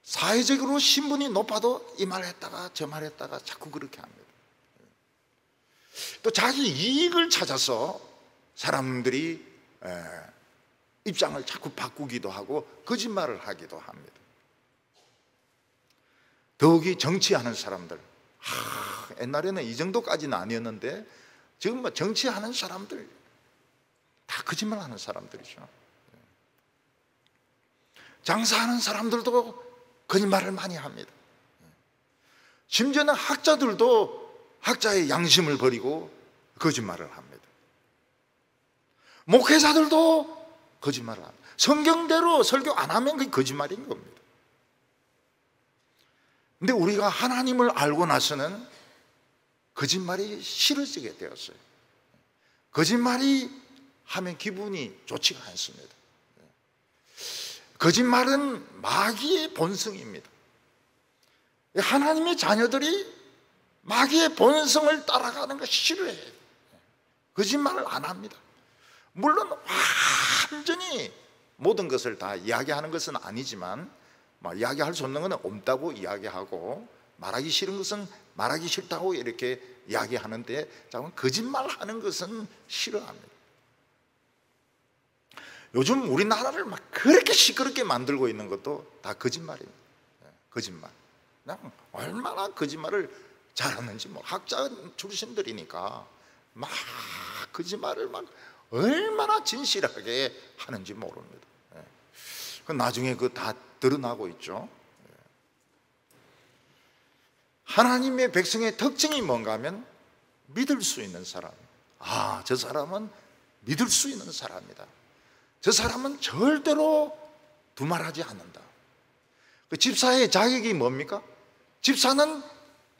사회적으로 신분이 높아도 이 말 했다가 저 말 했다가 자꾸 그렇게 합니다. 또 자기 이익을 찾아서 사람들이 입장을 자꾸 바꾸기도 하고 거짓말을 하기도 합니다. 더욱이 정치하는 사람들, 옛날에는 이 정도까지는 아니었는데 지금 정치하는 사람들 다 거짓말하는 사람들이죠. 장사하는 사람들도 거짓말을 많이 합니다. 심지어는 학자들도 학자의 양심을 버리고 거짓말을 합니다. 목회자들도 거짓말을 합니다. 성경대로 설교 안 하면 그게 거짓말인 겁니다. 근데 우리가 하나님을 알고 나서는 거짓말이 싫어지게 되었어요. 거짓말이 하면 기분이 좋지가 않습니다. 거짓말은 마귀의 본성입니다. 하나님의 자녀들이 마귀의 본성을 따라가는 거 싫어해요. 거짓말을 안 합니다. 물론 완전히 모든 것을 다 이야기하는 것은 아니지만 이야기할 수 없는 것은 없다고 이야기하고 말하기 싫은 것은 말하기 싫다고 이렇게 이야기하는데 거짓말하는 것은 싫어합니다. 요즘 우리나라를 막 그렇게 시끄럽게 만들고 있는 것도 다 거짓말입니다. 거짓말. 그냥 얼마나 거짓말을 잘하는지 학자 출신들이니까 막 거짓말을 막 얼마나 진실하게 하는지 모릅니다. 나중에 그거 다 드러나고 있죠. 하나님의 백성의 특징이 뭔가 하면 믿을 수 있는 사람. 저 사람은 믿을 수 있는 사람이다. 저 사람은 절대로 두말하지 않는다. 그 집사의 자격이 뭡니까? 집사는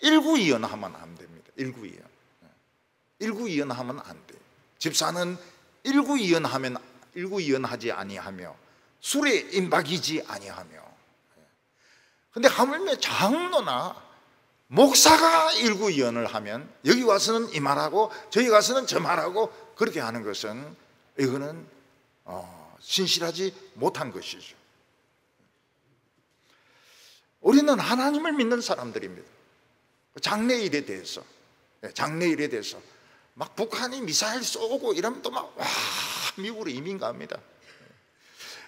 일구이연하면 안 됩니다. 일구이연하면 안 돼요. 집사는 일구이연하지 아니하며 술에 임박이지 아니하며. 근데 하물며 장로나 목사가 일구이연을 하면 여기 와서는 이 말하고 저기 가서는 저 말하고 그렇게 하는 것은 이거는 신실하지 못한 것이죠. 우리는 하나님을 믿는 사람들입니다. 장래일에 대해서 막 북한이 미사일 쏘고 이러면 또 막 미국으로 이민 갑니다.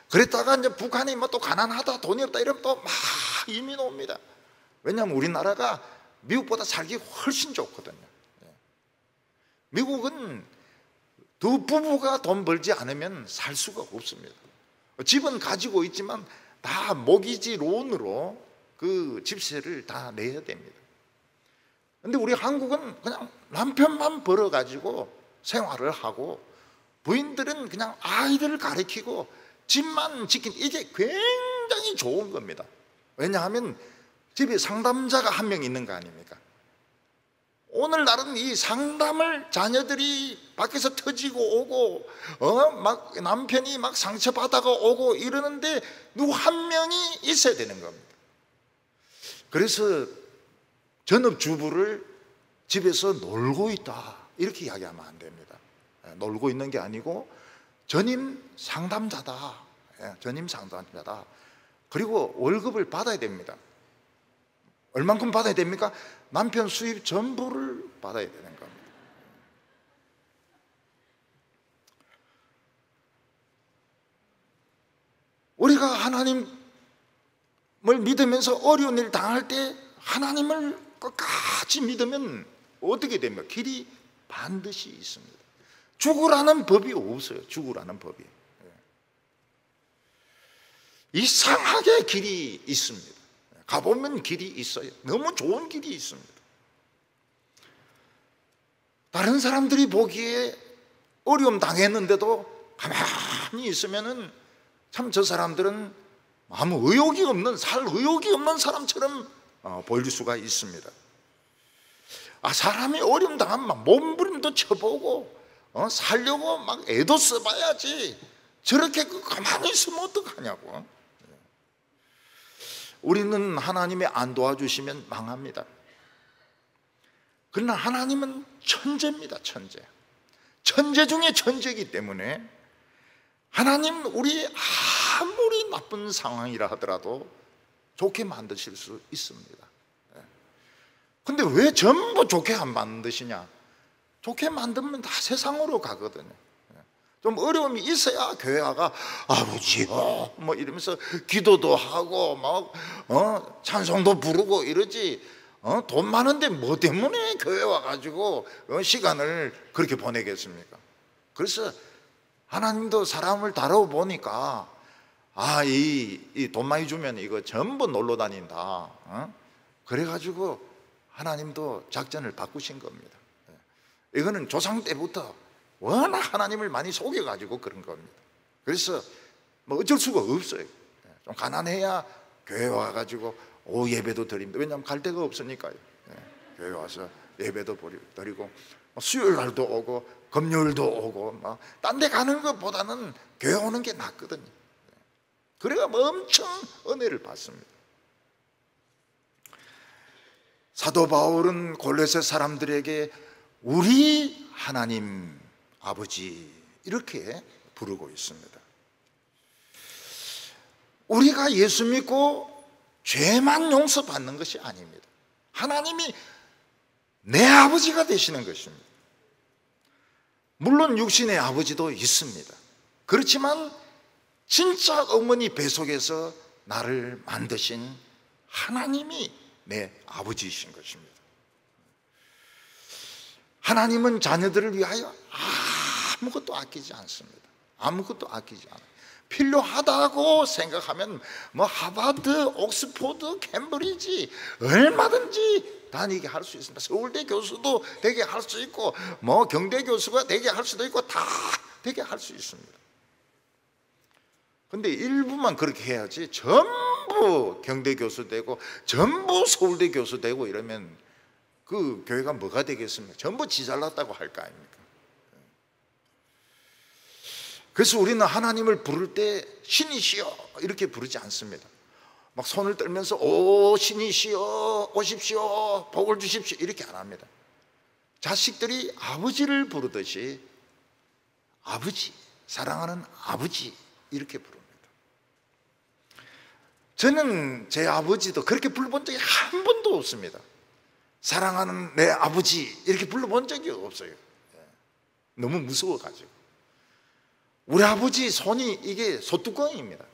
그랬다가 이제 북한이 또 가난하다 돈이 없다 이러면 또 막 이민 옵니다. 왜냐하면 우리나라가 미국보다 살기 훨씬 좋거든요. 미국은 두 부부가 돈 벌지 않으면 살 수가 없습니다. 집은 가지고 있지만 다 모기지 론으로 그 집세를 다 내야 됩니다. 근데 우리 한국은 그냥 남편만 벌어가지고 생활을 하고 부인들은 그냥 아이들을 가르치고 집만 지키는 이게 굉장히 좋은 겁니다. 왜냐하면 집에 상담자가 한 명 있는 거 아닙니까? 오늘날은 이 상담을 자녀들이 밖에서 터지고 오고 막 남편이 막 상처받아가 오고 이러는데 누구 한 명이 있어야 되는 겁니다. 그래서 전업주부를 집에서 놀고 있다 이렇게 이야기하면 안 됩니다. 놀고 있는 게 아니고 전임 상담자다. 전임 상담자다. 그리고 월급을 받아야 됩니다. 얼만큼 받아야 됩니까? 남편 수입 전부를 받아야 되는 겁니다. 우리가 하나님을 믿으면서 어려운 일 당할 때 하나님을 끝까지 믿으면 어떻게 됩니까? 길이 반드시 있습니다. 죽으라는 법이 없어요. 죽으라는 법이. 이상하게 길이 있습니다. 가보면 길이 있어요. 너무 좋은 길이 있습니다. 다른 사람들이 보기에 어려움 당했는데도 가만히 있으면은 참 저 사람들은 아무 의욕이 없는, 살 의욕이 없는 사람처럼 보일 수가 있습니다. 사람이 어려움 당하면 막 몸부림도 쳐보고 살려고 막 애도 써봐야지 저렇게 가만히 있으면 어떡하냐고. 우리는 하나님이 안 도와주시면 망합니다. 그러나 하나님은 천재입니다. 천재 중에 천재이기 때문에 하나님 우리 아무리 나쁜 상황이라 하더라도 좋게 만드실 수 있습니다. 근데 왜 전부 좋게 안 만드시냐? 좋게 만들면 다 세상으로 가거든요. 좀 어려움이 있어야 교회 와가 아버지요 뭐 이러면서 기도도 하고 막 찬송도 부르고 이러지. 돈 많은데 뭐 때문에 교회 와가지고 시간을 그렇게 보내겠습니까? 그래서 하나님도 사람을 다뤄보니까 이 돈 많이 주면 이거 전부 놀러 다닌다. 그래가지고 하나님도 작전을 바꾸신 겁니다. 이거는 조상 때부터 워낙 하나님을 많이 속여가지고 그런 겁니다. 그래서 뭐 어쩔 수가 없어요. 좀 가난해야 교회 와가지고 오후 예배도 드립니다. 왜냐하면 갈 데가 없으니까요. 교회 와서 예배도 드리고 수요일 날도 오고 금요일도 오고 딴 데 가는 것보다는 교회 오는 게 낫거든요. 그래가 엄청 은혜를 받습니다. 사도 바울은 골로새 사람들에게 우리 하나님 아버지 이렇게 부르고 있습니다. 우리가 예수 믿고 죄만 용서받는 것이 아닙니다. 하나님이 내 아버지가 되시는 것입니다. 물론 육신의 아버지도 있습니다. 그렇지만 진짜 어머니 뱃속에서 나를 만드신 하나님이 내 아버지이신 것입니다. 하나님은 자녀들을 위하여 아무것도 아끼지 않습니다. 아무것도 아끼지 않아요. 필요하다고 생각하면 뭐 하버드, 옥스포드, 캠브리지 얼마든지 다니게 할 수 있습니다. 서울대 교수도 되게 할 수 있고 뭐 경대 교수가 되게 할 수도 있고 다 되게 할 수 있습니다. 근데 일부만 그렇게 해야지 전부 경대 교수 되고 전부 서울대 교수 되고 이러면 그 교회가 뭐가 되겠습니까? 전부 지 잘났다고 할 거 아닙니까? 그래서 우리는 하나님을 부를 때 신이시여 이렇게 부르지 않습니다. 막 손을 떨면서 오 신이시여 오십시오 복을 주십시오 이렇게 안 합니다. 자식들이 아버지를 부르듯이 아버지, 사랑하는 아버지 이렇게 부릅니다. 저는 제 아버지도 그렇게 불러본 적이 한 번도 없습니다. 사랑하는 내 아버지 이렇게 불러본 적이 없어요. 너무 무서워가지고. 우리 아버지 손이 이게 소뚜껑입니다.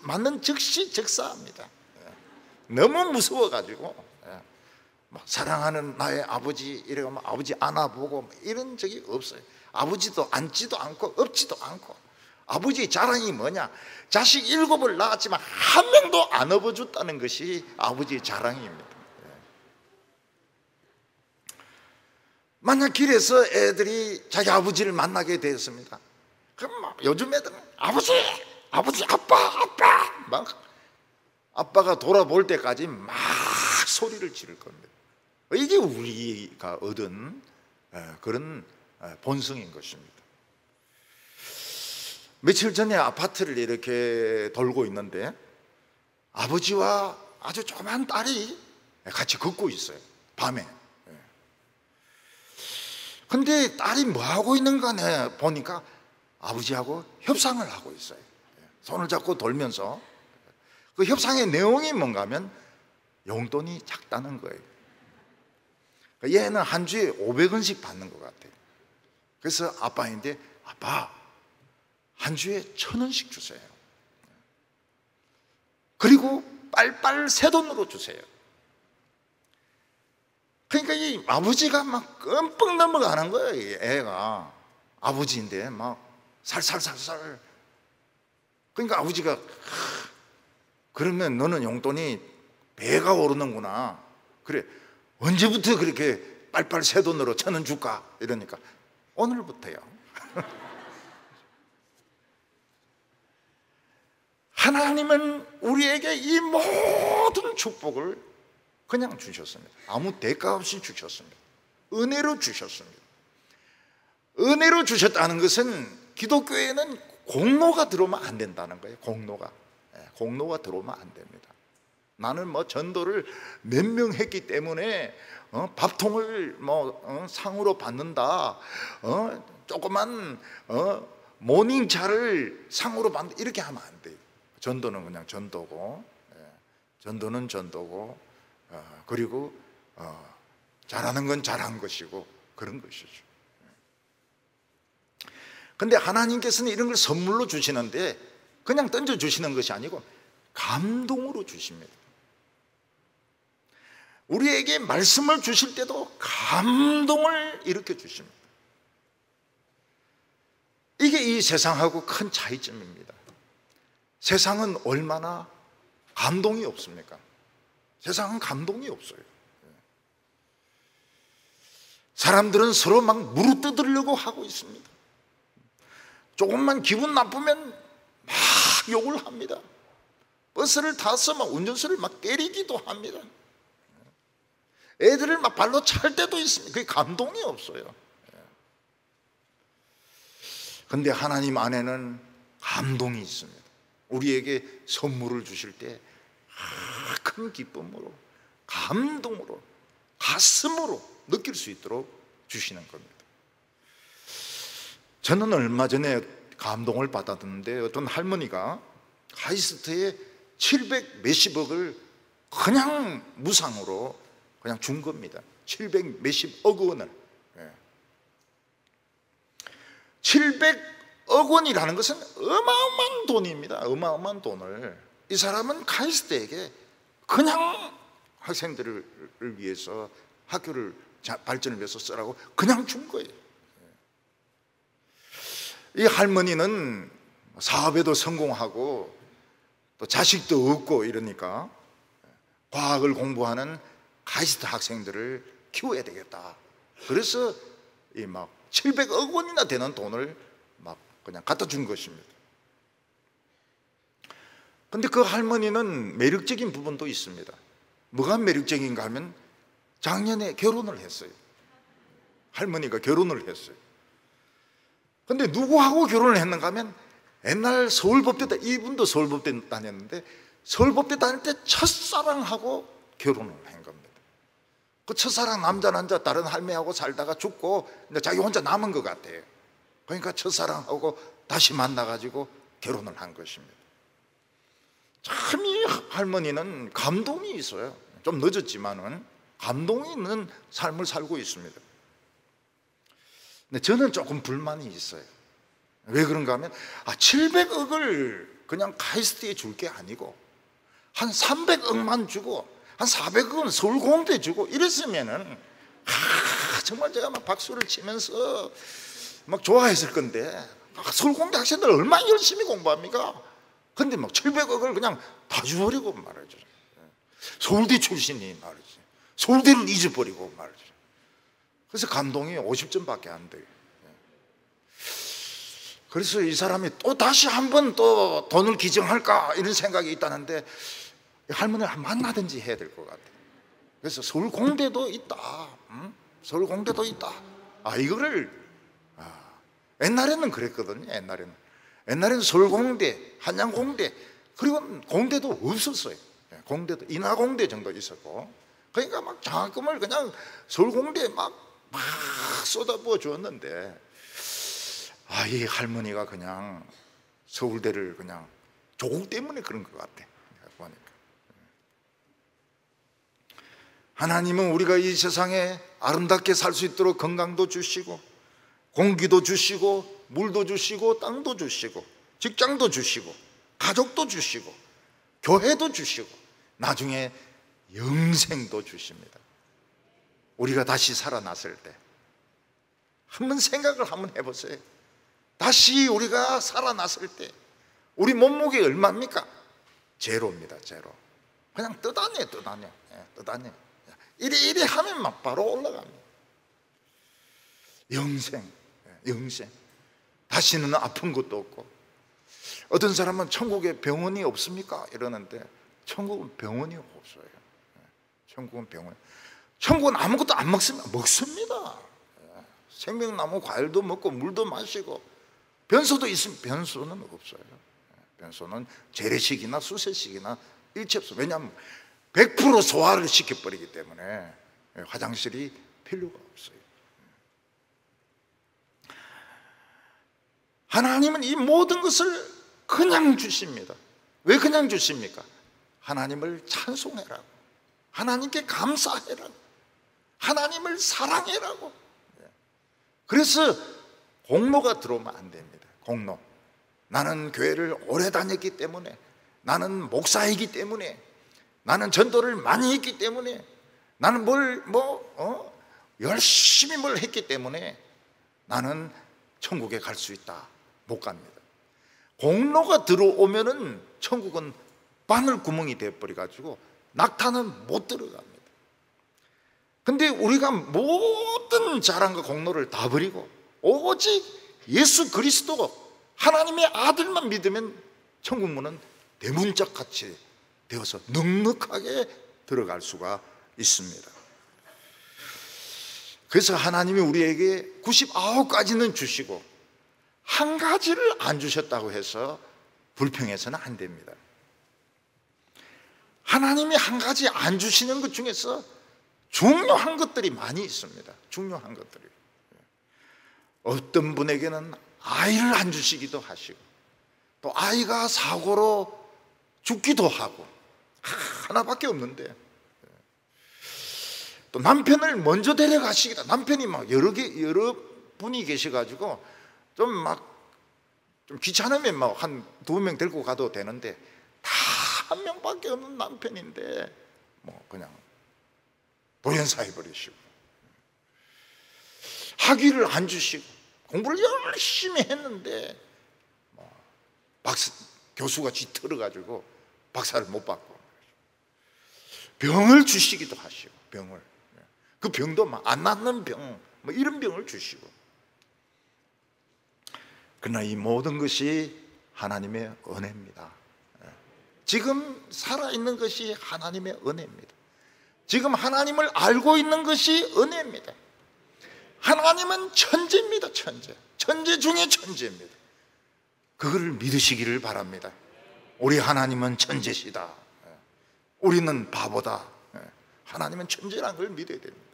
맞는 즉시 즉사합니다. 너무 무서워가지고 사랑하는 나의 아버지 이래가면 아버지 안아보고 이런 적이 없어요. 아버지도 앉지도 않고 엎지도 않고. 아버지의 자랑이 뭐냐? 자식 7을 낳았지만 한 명도 안 업어줬다는 것이 아버지의 자랑입니다. 만약 길에서 애들이 자기 아버지를 만나게 되었습니다. 그럼 막 요즘 애들은 아버지, 아빠 막 아빠가 돌아볼 때까지 막 소리를 지를 겁니다. 이게 우리가 얻은 그런 본성인 것입니다. 며칠 전에 아파트를 이렇게 돌고 있는데 아버지와 아주 조그만 딸이 같이 걷고 있어요. 밤에. 근데 딸이 뭐 하고 있는가 보니까 아버지하고 협상을 하고 있어요. 손을 잡고 돌면서 그 협상의 내용이 뭔가 하면 용돈이 작다는 거예요. 얘는 한 주에 500원씩 받는 것 같아요. 그래서 아빠인데 아빠 한 주에 1,000원씩 주세요. 그리고 빨빨 새 돈으로 주세요. 그러니까 이 아버지가 막 끔뻑 넘어가는 거예요. 이 애가 아버지인데 막 살살살살. 그러니까 아버지가 그러면 너는 용돈이 배가 오르는구나. 그래 언제부터 그렇게 빨빨 새 돈으로 1,000원 줄까? 이러니까 오늘부터요. 하나님은 우리에게 이 모든 축복을 그냥 주셨습니다. 아무 대가 없이 주셨습니다. 은혜로 주셨습니다. 은혜로 주셨다는 것은 기독교에는 공로가 들어오면 안 된다는 거예요. 공로가 들어오면 안 됩니다. 나는 뭐 전도를 몇 명 했기 때문에 밥통을 상으로 받는다. 조그만 모닝차를 상으로 받는다. 이렇게 하면 안 돼요. 전도는 그냥 전도고, 전도는 전도고, 그리고 잘하는 건 잘한 것이고 그런 것이죠. 근데 하나님께서는 이런 걸 선물로 주시는데 그냥 던져주시는 것이 아니고 감동으로 주십니다. 우리에게 말씀을 주실 때도 감동을 일으켜 주십니다. 이게 이 세상하고 큰 차이점입니다. 세상은 얼마나 감동이 없습니까? 세상은 감동이 없어요. 사람들은 서로 막 무릎 뜯으려고 하고 있습니다. 조금만 기분 나쁘면 막 욕을 합니다. 버스를 타서 막 운전수를 막 때리기도 합니다. 애들을 막 발로 찰 때도 있습니다. 그게 감동이 없어요. 그런데 하나님 안에는 감동이 있습니다. 우리에게 선물을 주실 때 큰 기쁨으로, 감동으로, 가슴으로 느낄 수 있도록 주시는 겁니다. 저는 얼마 전에 감동을 받았는데, 어떤 할머니가 카이스트에 700 몇십억을 그냥 무상으로 그냥 준 겁니다. 700 몇십억 원을. 700억 원이라는 것은 어마어마한 돈입니다. 어마어마한 돈을 이 사람은 카이스트에게 그냥 학생들을 위해서, 학교를 발전을 위해서 쓰라고 그냥 준 거예요. 이 할머니는 사업에도 성공하고 또 자식도 없고 이러니까 과학을 공부하는 카이스트 학생들을 키워야 되겠다. 그래서 이 막 700억 원이나 되는 돈을 막 그냥 갖다 준 것입니다. 근데 그 할머니는 매력적인 부분도 있습니다. 뭐가 매력적인가 하면 작년에 결혼을 했어요. 할머니가 결혼을 했어요. 근데 누구하고 결혼을 했는가 하면 옛날 서울법대, 이분도 서울법대 다녔는데 서울법대 다닐 때 첫사랑하고 결혼을 한 겁니다. 그 첫사랑 남자 다른 할매하고 살다가 죽고 이제 자기 혼자 남은 것 같아요. 그러니까 첫사랑하고 다시 만나가지고 결혼을 한 것입니다. 참 이 할머니는 감동이 있어요. 좀 늦었지만은 감동이 있는 삶을 살고 있습니다. 근데 저는 조금 불만이 있어요. 왜 그런가 하면 700억을 그냥 카이스트에 줄 게 아니고 한 300억만 주고 한 400억은 서울공대 주고 이랬으면은 정말 제가 막 박수를 치면서 막 좋아했을 건데, 서울공대 학생들 얼마나 열심히 공부합니까? 근데 막 700억을 그냥 다 줘버리고 말이죠. 서울대 출신이 말이죠. 서울대를 잊어버리고 말이죠. 그래서 감동이 50점밖에 안 돼요. 그래서 이 사람이 또 다시 한번 또 돈을 기증할까 이런 생각이 있다는데, 할머니를 만나든지 해야 될 것 같아요. 그래서 서울공대도 있다. 서울공대도 있다. 이거를 옛날에는 그랬거든요. 옛날에는 서울공대, 한양공대, 그리고 공대도 없었어요. 공대도 인하공대 정도 있었고, 그러니까 막 장학금을 그냥 서울공대에 막 쏟아부어 주었는데, 이 할머니가 그냥 서울대를 그냥 조국 때문에 그런 것 같아. 보니까 하나님은 우리가 이 세상에 아름답게 살 수 있도록 건강도 주시고, 공기도 주시고, 물도 주시고, 땅도 주시고, 직장도 주시고, 가족도 주시고, 교회도 주시고, 나중에 영생도 주십니다. 우리가 다시 살아났을 때 한번 생각을 한번 해보세요. 다시 우리가 살아났을 때 우리 몸무게 얼마입니까? 제로입니다. 제로. 그냥 뜨다녀. 뜨다녀. 이리 하면 막 바로 올라갑니다. 영생. 다시는 아픈 것도 없고. 어떤 사람은 천국에 병원이 없습니까? 이러는데 천국은 병원이 없어요. 천국은 아무것도 안 먹습니다. 먹습니다. 생명나무 과일도 먹고 물도 마시고, 변소도 있으면 변소는 없어요. 변소는 재래식이나 수세식이나 일체 없어요. 왜냐하면 100% 소화를 시켜버리기 때문에 화장실이 필요가 없어요. 하나님은 이 모든 것을 그냥 주십니다. 왜 그냥 주십니까? 하나님을 찬송해라고, 하나님께 감사해라고, 하나님을 사랑해라고. 그래서 공로가 들어오면 안 됩니다. 공로. 나는 교회를 오래 다녔기 때문에, 나는 목사이기 때문에, 나는 전도를 많이 했기 때문에, 나는 열심히 뭘 했기 때문에 나는 천국에 갈 수 있다. 못 갑니다. 공로가 들어오면은 천국은 바늘 구멍이 되어버려가지고 낙타는 못 들어갑니다. 근데 우리가 모든 자랑과 공로를 다 버리고 오직 예수 그리스도 하나님의 아들만 믿으면 천국 문은 대문짝 같이 되어서 넉넉하게 들어갈 수가 있습니다. 그래서 하나님이 우리에게 99가지는 주시고 한 가지를 안 주셨다고 해서 불평해서는 안 됩니다. 하나님이 한 가지 안 주시는 것 중에서 중요한 것들이 많이 있습니다. 중요한 것들이. 어떤 분에게는 아이를 안 주시기도 하시고, 또 아이가 사고로 죽기도 하고, 하나밖에 없는데, 또 남편을 먼저 데려가시기도, 남편이 막 여러 분이 계셔가지고 좀 귀찮으면 막 한 2명 데리고 가도 되는데, 다 한 명밖에 없는 남편인데 뭐 그냥 돌연사해버리시고, 학위를 안 주시고, 공부를 열심히 했는데 교수가 쥐털어가지고 박사를 못 받고, 병을 주시기도 하시고, 병을, 그 병도 막 안 낫는 병, 뭐 이런 병을 주시고. 그러나 이 모든 것이 하나님의 은혜입니다. 지금 살아있는 것이 하나님의 은혜입니다. 지금 하나님을 알고 있는 것이 은혜입니다. 하나님은 천재입니다. 천재 중에 천재입니다. 그거를 믿으시기를 바랍니다. 우리 하나님은 천재시다. 우리는 바보다. 하나님은 천재라는 걸 믿어야 됩니다.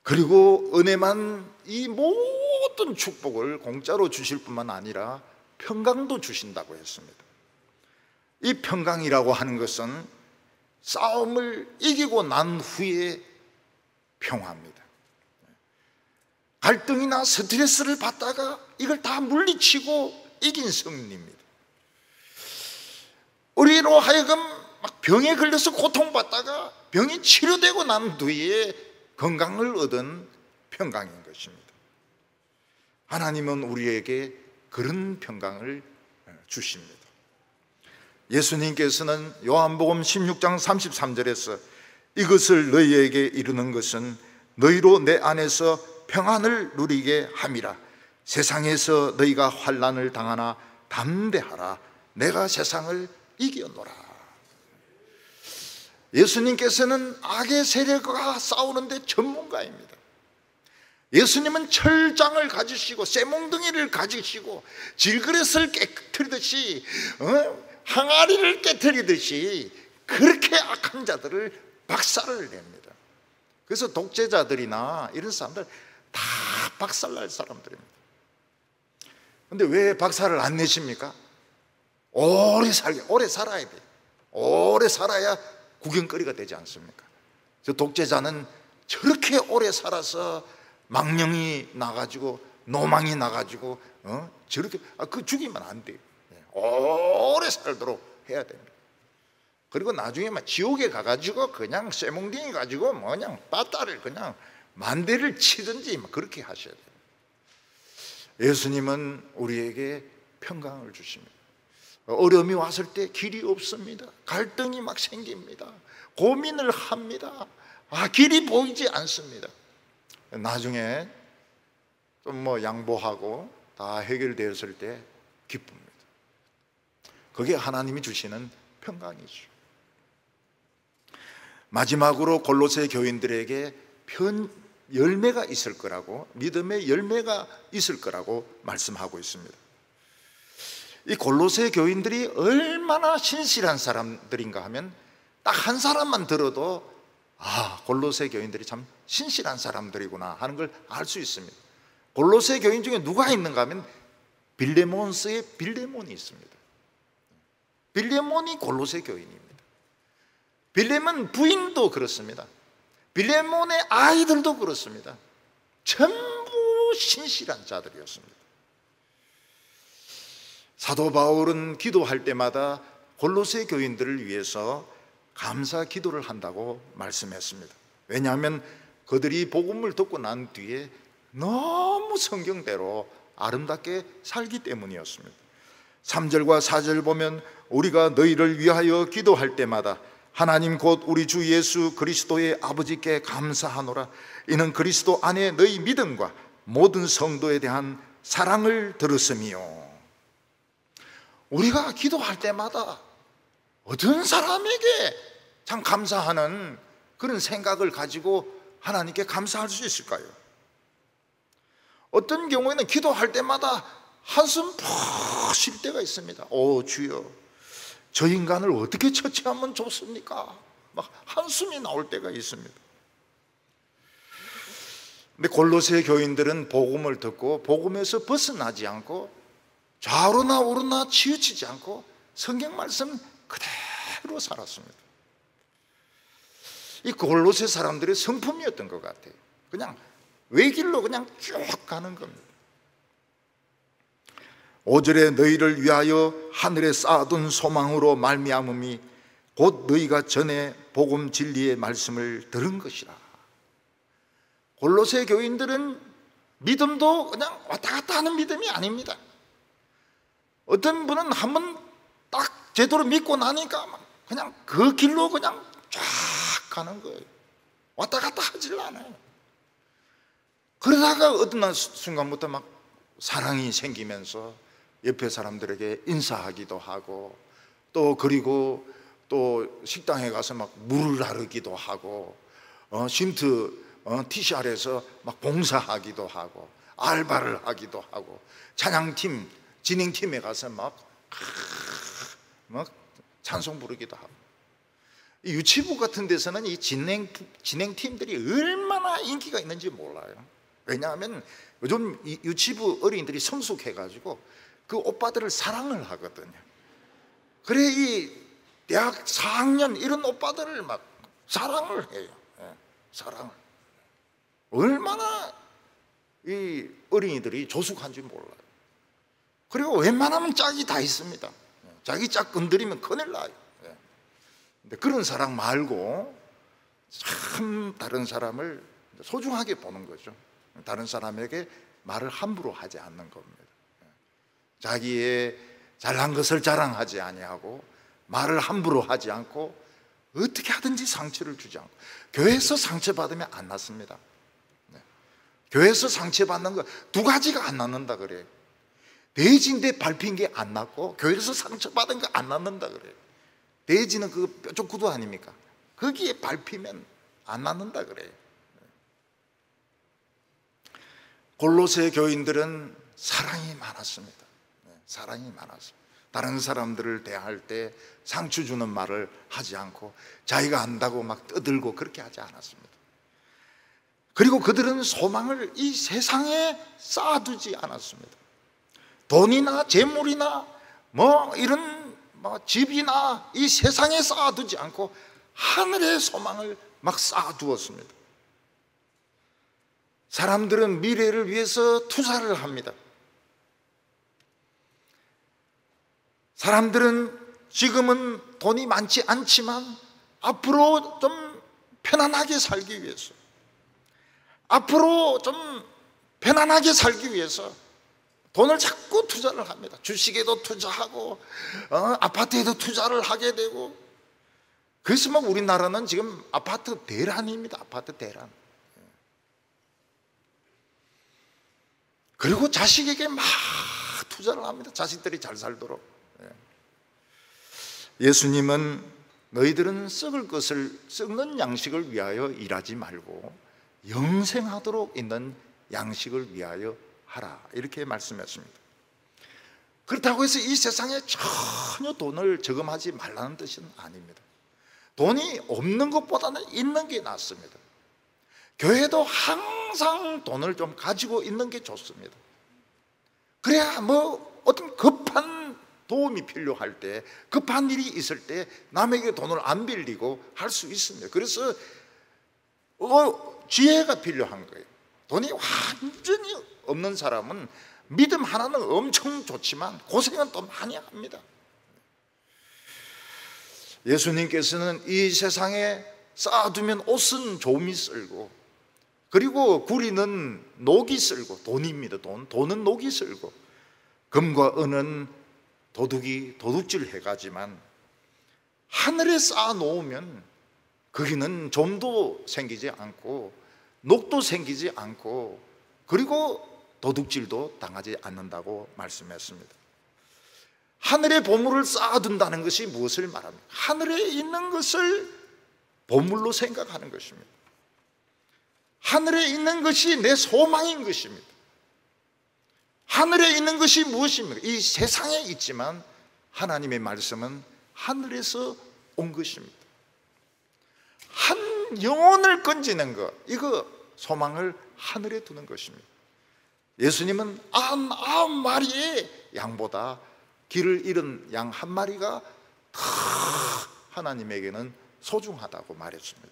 그리고 은혜만, 이 모든 축복을 공짜로 주실 뿐만 아니라 평강도 주신다고 했습니다. 이 평강이라고 하는 것은 싸움을 이기고 난 후에 평화입니다. 갈등이나 스트레스를 받다가 이걸 다 물리치고 이긴 승리입니다. 우리로 하여금 막 병에 걸려서 고통받다가 병이 치료되고 난 뒤에 건강을 얻은 평강인 것입니다. 하나님은 우리에게 그런 평강을 주십니다. 예수님께서는 요한복음 16장 33절에서 이것을 너희에게 이르는 것은 너희로 내 안에서 평안을 누리게 함이라. 세상에서 너희가 환난을 당하나 담대하라. 내가 세상을 이겨노라. 예수님께서는 악의 세력과 싸우는데 전문가입니다. 예수님은 철장을 가지시고 쇠몽둥이를 가지시고 질그릇을 깨뜨리듯이 항아리를 깨뜨리듯이 그렇게 악한 자들을 박살을 냅니다. 그래서 독재자들이나 이런 사람들 다 박살날 사람들입니다. 그런데 왜 박살을 안 내십니까? 오래 살아야 돼요. 오래 살아야 구경거리가 되지 않습니까? 저 독재자는 저렇게 오래 살아서 망령이 나가지고 노망이 나가지고 저렇게 그 죽이면 안 돼요. 오래 살도록 해야 됩니다. 그리고 나중에 막 지옥에 가가지고 그냥 쇠몽둥이 가지고 그냥 빠따를 그냥 만대를 치든지 그렇게 하셔야 돼요. 예수님은 우리에게 평강을 주십니다. 어려움이 왔을 때 길이 없습니다. 갈등이 막 생깁니다. 고민을 합니다. 길이 보이지 않습니다. 나중에 좀 양보하고 다 해결되었을 때 기쁩니다. 그게 하나님이 주시는 평강이죠. 마지막으로 골로새 교인들에게 열매가 있을 거라고, 믿음의 열매가 있을 거라고 말씀하고 있습니다. 이 골로새 교인들이 얼마나 신실한 사람들인가 하면 딱 한 사람만 들어도 골로새 교인들이 참 신실한 사람들이구나 하는 걸 알 수 있습니다. 골로새 교인 중에 누가 있는가 하면 빌레몬스의 빌레몬이 있습니다. 빌레몬이 골로새 교인입니다. 빌레몬 부인도 그렇습니다. 빌레몬의 아이들도 그렇습니다. 전부 신실한 자들이었습니다. 사도 바울은 기도할 때마다 골로새 교인들을 위해서 감사 기도를 한다고 말씀했습니다. 왜냐하면 그들이 복음을 듣고 난 뒤에 너무 성경대로 아름답게 살기 때문이었습니다. 3절과 4절 보면 우리가 너희를 위하여 기도할 때마다 하나님 곧 우리 주 예수 그리스도의 아버지께 감사하노라. 이는 그리스도 안에 너희 믿음과 모든 성도에 대한 사랑을 들었으며. 우리가 기도할 때마다 어떤 사람에게 참 감사하는 그런 생각을 가지고 하나님께 감사할 수 있을까요? 어떤 경우에는 기도할 때마다 한숨 푹 쉴 때가 있습니다. 오 주여, 저 인간을 어떻게 처치하면 좋습니까? 막 한숨이 나올 때가 있습니다. 근데 골로새 교인들은 복음을 듣고 복음에서 벗어나지 않고 좌우로나 우로나 치우치지 않고 성경 말씀 그대로 살았습니다. 이 골로새 사람들의 성품이었던 것 같아요. 그냥 외길로 그냥 쭉 가는 겁니다. 5절에 너희를 위하여 하늘에 쌓아둔 소망으로 말미암음이 곧 너희가 전에 복음 진리의 말씀을 들은 것이라. 골로새 교인들은 믿음도 그냥 왔다 갔다 하는 믿음이 아닙니다. 어떤 분은 한번 딱 제대로 믿고 나니까 그냥 그 길로 그냥 쫙 가는 거예요. 왔다 갔다 하질 않아요. 그러다가 어떤 순간부터 막 사랑이 생기면서 옆에 사람들에게 인사하기도 하고, 또 그리고 또 식당에 가서 막 물을 하르기도 하고, 쉼트 TCR에서 막 봉사하기도 하고, 알바를 하기도 하고, 찬양팀 진행팀에 가서 막 찬송 부르기도 하고. 유치부 같은 데서는 이 진행팀들이 얼마나 인기가 있는지 몰라요. 왜냐하면 요즘 유치부 어린이들이 성숙해가지고 그 오빠들을 사랑을 하거든요. 그래 이 대학 4학년 이런 오빠들을 막 사랑을 해요. 사랑을. 얼마나 이 어린이들이 조숙한지 몰라요. 그리고 웬만하면 짝이 다 있습니다. 자기 짝 건드리면 큰일 나요. 근데 그런 사랑 말고 참 다른 사람을 소중하게 보는 거죠. 다른 사람에게 말을 함부로 하지 않는 겁니다. 자기의 잘난 것을 자랑하지 아니하고 말을 함부로 하지 않고 어떻게 하든지 상처를 주지 않고. 교회에서 상처받으면 안 낫습니다. 교회에서 상처받는 거 두 가지가 안 낫는다 그래요. 돼지인데 밟힌 게 안 낫고 교회에서 상처받은 거 안 낫는다 그래요. 돼지는 그 뾰족 구두 아닙니까? 거기에 밟히면 안 낫는다 그래요. 골로새 교인들은 사랑이 많았습니다. 사랑이 많았습니다. 다른 사람들을 대할 때 상처 주는 말을 하지 않고 자기가 안다고 막 떠들고 그렇게 하지 않았습니다. 그리고 그들은 소망을 이 세상에 쌓아두지 않았습니다. 돈이나 재물이나 뭐 이런 집이나 이 세상에 쌓아두지 않고 하늘의 소망을 막 쌓아두었습니다. 사람들은 미래를 위해서 투자를 합니다. 사람들은 지금은 돈이 많지 않지만 앞으로 좀 편안하게 살기 위해서, 앞으로 좀 편안하게 살기 위해서 돈을 자꾸 투자를 합니다. 주식에도 투자하고 아파트에도 투자를 하게 되고. 그래서 막 우리나라는 지금 아파트 대란입니다. 아파트 대란. 그리고 자식에게 막 투자를 합니다. 자식들이 잘 살도록. 예수님은 너희들은 썩는 양식을 위하여 일하지 말고 영생하도록 있는 양식을 위하여 하라, 이렇게 말씀했습니다. 그렇다고 해서 이 세상에 전혀 돈을 저금하지 말라는 뜻은 아닙니다. 돈이 없는 것보다는 있는 게 낫습니다. 교회도 항상 돈을 좀 가지고 있는 게 좋습니다. 그래야 뭐 어떤 급한 도움이 필요할 때, 급한 일이 있을 때 남에게 돈을 안 빌리고 할 수 있습니다. 그래서 지혜가 필요한 거예요. 돈이 완전히 없는 사람은 믿음 하나는 엄청 좋지만 고생은 또 많이 합니다. 예수님께서는 이 세상에 쌓아두면 옷은 조미 쓸고, 그리고 구리는 녹이 쓸고, 돈입니다. 돈은 녹이 쓸고, 금과 은은 도둑이 도둑질 해가지만 하늘에 쌓아 놓으면 거기는 좀도 생기지 않고 녹도 생기지 않고, 그리고 도둑질도 당하지 않는다고 말씀했습니다. 하늘의 보물을 쌓아둔다는 것이 무엇을 말합니까? 하늘에 있는 것을 보물로 생각하는 것입니다. 하늘에 있는 것이 내 소망인 것입니다. 하늘에 있는 것이 무엇입니까? 이 세상에 있지만 하나님의 말씀은 하늘에서 온 것입니다. 한 영혼을 건지는 것, 이거 소망을 하늘에 두는 것입니다. 예수님은 99마리의 양보다 길을 잃은 양 한 마리가 더 하나님에게는 소중하다고 말했습니다.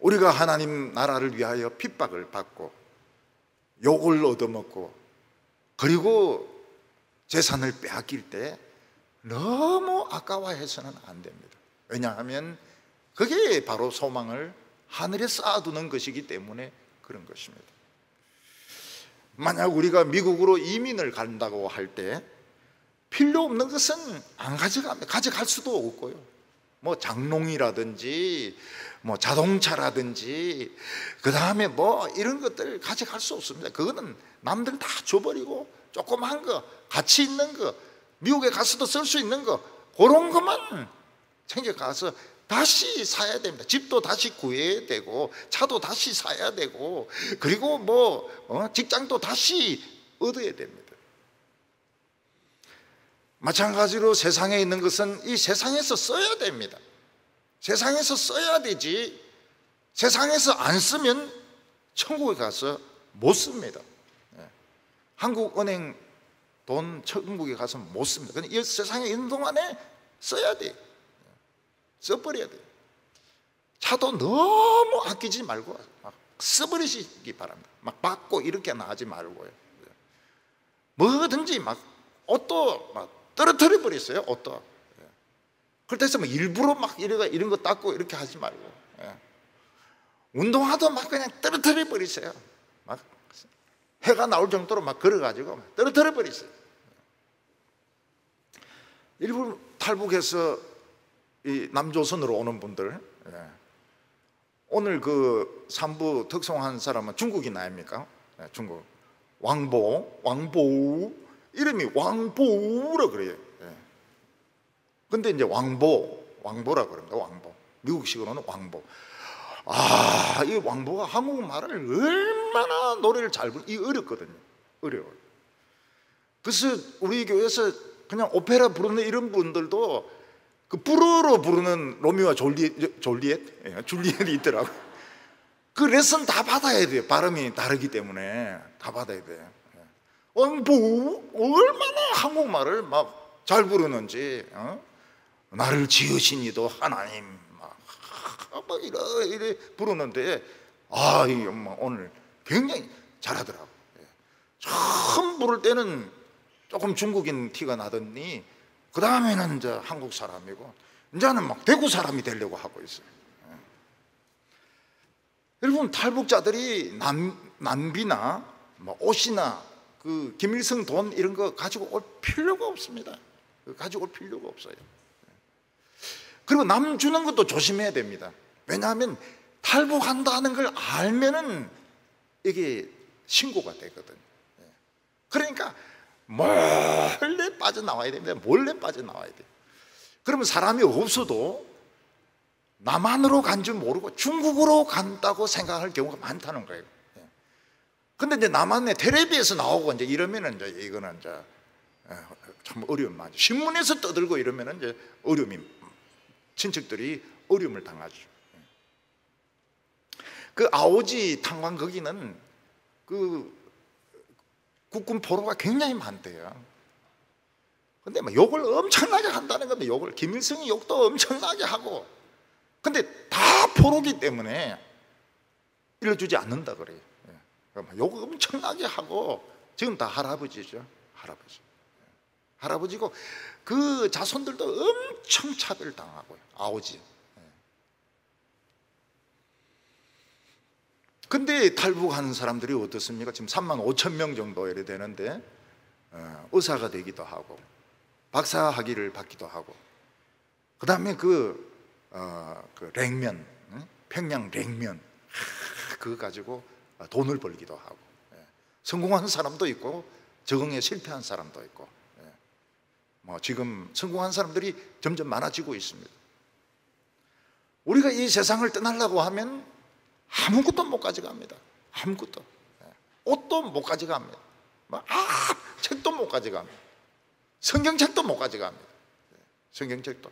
우리가 하나님 나라를 위하여 핍박을 받고 욕을 얻어먹고 그리고 재산을 빼앗길 때 너무 아까워해서는 안 됩니다. 왜냐하면 그게 바로 소망을 하늘에 쌓아두는 것이기 때문에 그런 것입니다. 만약 우리가 미국으로 이민을 간다고 할 때 필요 없는 것은 안 가져갈 수도 없고요. 뭐 장롱이라든지 뭐 자동차라든지 그 다음에 뭐 이런 것들 가져갈 수 없습니다. 그거는 남들 다 줘버리고 조그만 거, 가치 있는 거, 미국에 가서도 쓸 수 있는 거, 그런 것만 챙겨가서 다시 사야 됩니다. 집도 다시 구해야 되고 차도 다시 사야 되고 그리고 뭐 직장도 다시 얻어야 됩니다. 마찬가지로 세상에 있는 것은 이 세상에서 써야 됩니다. 세상에서 써야 되지 세상에서 안 쓰면 천국에 가서 못 씁니다. 한국은행 돈 천국에 가서 못 씁니다. 근데 이 세상에 있는 동안에 써야 돼요. 써버려야 돼요. 차도 너무 아끼지 말고 막 써버리시기 바랍니다. 막 받고 이렇게는 하지 말고요. 뭐든지 막 옷도 막 떨어뜨려 버렸어요. 옷도. 그래서 뭐 일부러 막 이런 거 닦고 이렇게 하지 말고 운동화도 막 그냥 떨어뜨려 버리세요. 막 해가 나올 정도로 막 걸어가지고 막 떨어뜨려 버리세요. 일부 탈북해서 이 남조선으로 오는 분들, 오늘 그 3부 특송한 사람은 중국인 아닙니까? 중국 왕보 이름이 왕보라 그래요. 근데 이제 왕보라 그럽니다. 왕보. 미국식으로는 왕보. 이 왕보가 한국말을 얼마나 노래를 잘 부르, 이 어렵거든요. 어려워요. 그래서 우리 교회에서 그냥 오페라 부르는 이런 분들도 그 불어로 부르는 로미오와 줄리엣이 있더라고. 그 레슨 다 받아야 돼요. 발음이 다르기 때문에 다 받아야 돼요. 왕보 얼마나 한국말을 막 잘 부르는지. 나를 지으신 이도 하나님 막 이래 부르는데 오늘 굉장히 잘하더라고. 처음 부를 때는 조금 중국인 티가 나더니 그 다음에는 이제 한국 사람이고 이제는 막 대구 사람이 되려고 하고 있어요. 여러분 탈북자들이 남비나 뭐 옷이나 그 김일성 돈 이런 거 가지고 올 필요가 없습니다. 가지고 올 필요가 없어요. 그리고 남 주는 것도 조심해야 됩니다. 왜냐하면 탈북한다는 걸 알면은 이게 신고가 되거든요. 그러니까 몰래 빠져나와야 됩니다. 몰래 빠져나와야 돼요. 그러면 사람이 없어도 남한으로 간 줄 모르고 중국으로 간다고 생각할 경우가 많다는 거예요. 근데 이제 남한에 텔레비에서 나오고 이제 이러면은 이제 이거는 이제 참 어려운 말이죠. 신문에서 떠들고 이러면은 이제 어려움이 친척들이 어려움을 당하죠. 그 아오지 탄광 거기는 그 국군 포로가 굉장히 많대요. 근데 막 욕을 엄청나게 한다는 겁니다. 욕을 김일성이 욕도 엄청나게 하고, 근데 다 포로기 때문에 일러주지 않는다 그래요. 욕을 엄청나게 하고 지금 다 할아버지죠. 할아버지고 그 자손들도 엄청 차별당하고요. 아오지. 근데 탈북하는 사람들이 어떻습니까? 지금 35,000명 정도 이래 되는데 의사가 되기도 하고 박사 학위를 받기도 하고 그 다음에 그 냉면, 평양 냉면 그거 가지고 돈을 벌기도 하고, 성공한 사람도 있고 적응에 실패한 사람도 있고, 지금 성공한 사람들이 점점 많아지고 있습니다. 우리가 이 세상을 떠나려고 하면 아무것도 못 가져갑니다. 아무것도. 옷도 못 가져갑니다. 책도 못 가져갑니다. 성경책도 못 가져갑니다. 성경책도.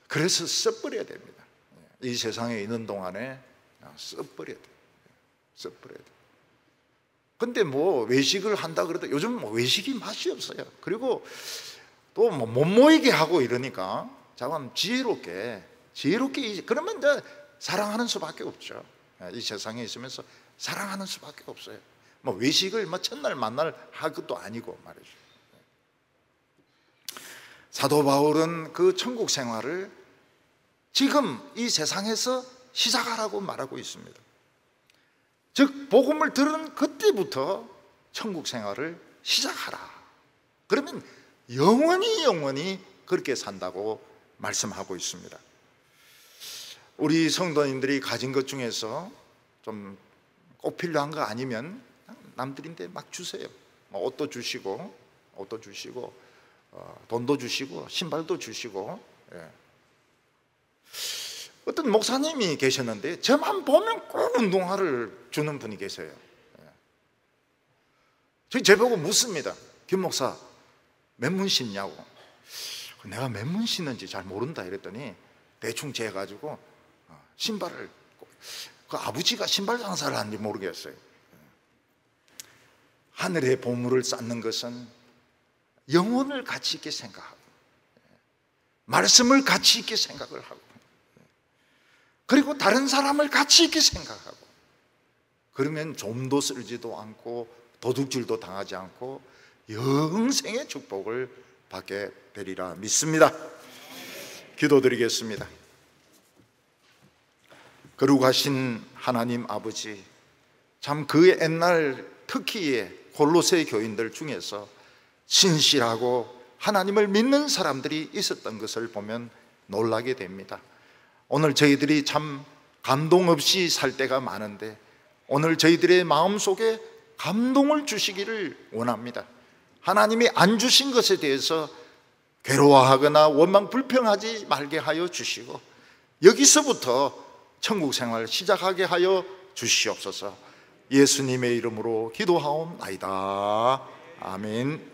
그래서 써버려야 됩니다. 이 세상에 있는 동안에 써버려야 돼요. 써버려야 돼요. 근데 외식을 한다 그래도 요즘 외식이 맛이 없어요. 그리고 또 못 모이게 하고 이러니까 자관 지혜롭게 그러면 이제 사랑하는 수밖에 없죠. 이 세상에 있으면서 사랑하는 수밖에 없어요. 외식을 첫날 만날 할 것도 아니고 말이죠. 사도 바울은 그 천국 생활을 지금 이 세상에서 시작하라고 말하고 있습니다. 즉 복음을 들은 그때부터 천국 생활을 시작하라. 그러면 영원히 그렇게 산다고 말씀하고 있습니다. 우리 성도님들이 가진 것 중에서 좀 꼭 필요한 거 아니면 남들인데 막 주세요. 옷도 주시고 돈도 주시고 신발도 주시고. 어떤 목사님이 계셨는데 저만 보면 꼭 운동화를 주는 분이 계세요. 저보고 묻습니다. 김 목사 몇 문 신냐고. 내가 몇 문 신는지 잘 모른다 이랬더니 대충 재가지고 신발을, 그 아버지가 신발 장사를 하는지 모르겠어요. 하늘의 보물을 쌓는 것은 영혼을 가치 있게 생각하고 말씀을 가치 있게 생각을 하고 그리고 다른 사람을 가치 있게 생각하고, 그러면 좀도 쓸지도 않고 도둑질도 당하지 않고 영생의 축복을 받게 되리라 믿습니다. 기도드리겠습니다. 거룩하신 하나님 아버지, 참 그 옛날 특히 골로새 교인들 중에서 신실하고 하나님을 믿는 사람들이 있었던 것을 보면 놀라게 됩니다. 오늘 저희들이 참 감동 없이 살 때가 많은데 오늘 저희들의 마음속에 감동을 주시기를 원합니다. 하나님이 안 주신 것에 대해서 괴로워하거나 원망 불평하지 말게 하여 주시고 여기서부터 천국 생활 시작하게 하여 주시옵소서. 예수님의 이름으로 기도하옵나이다. 아멘.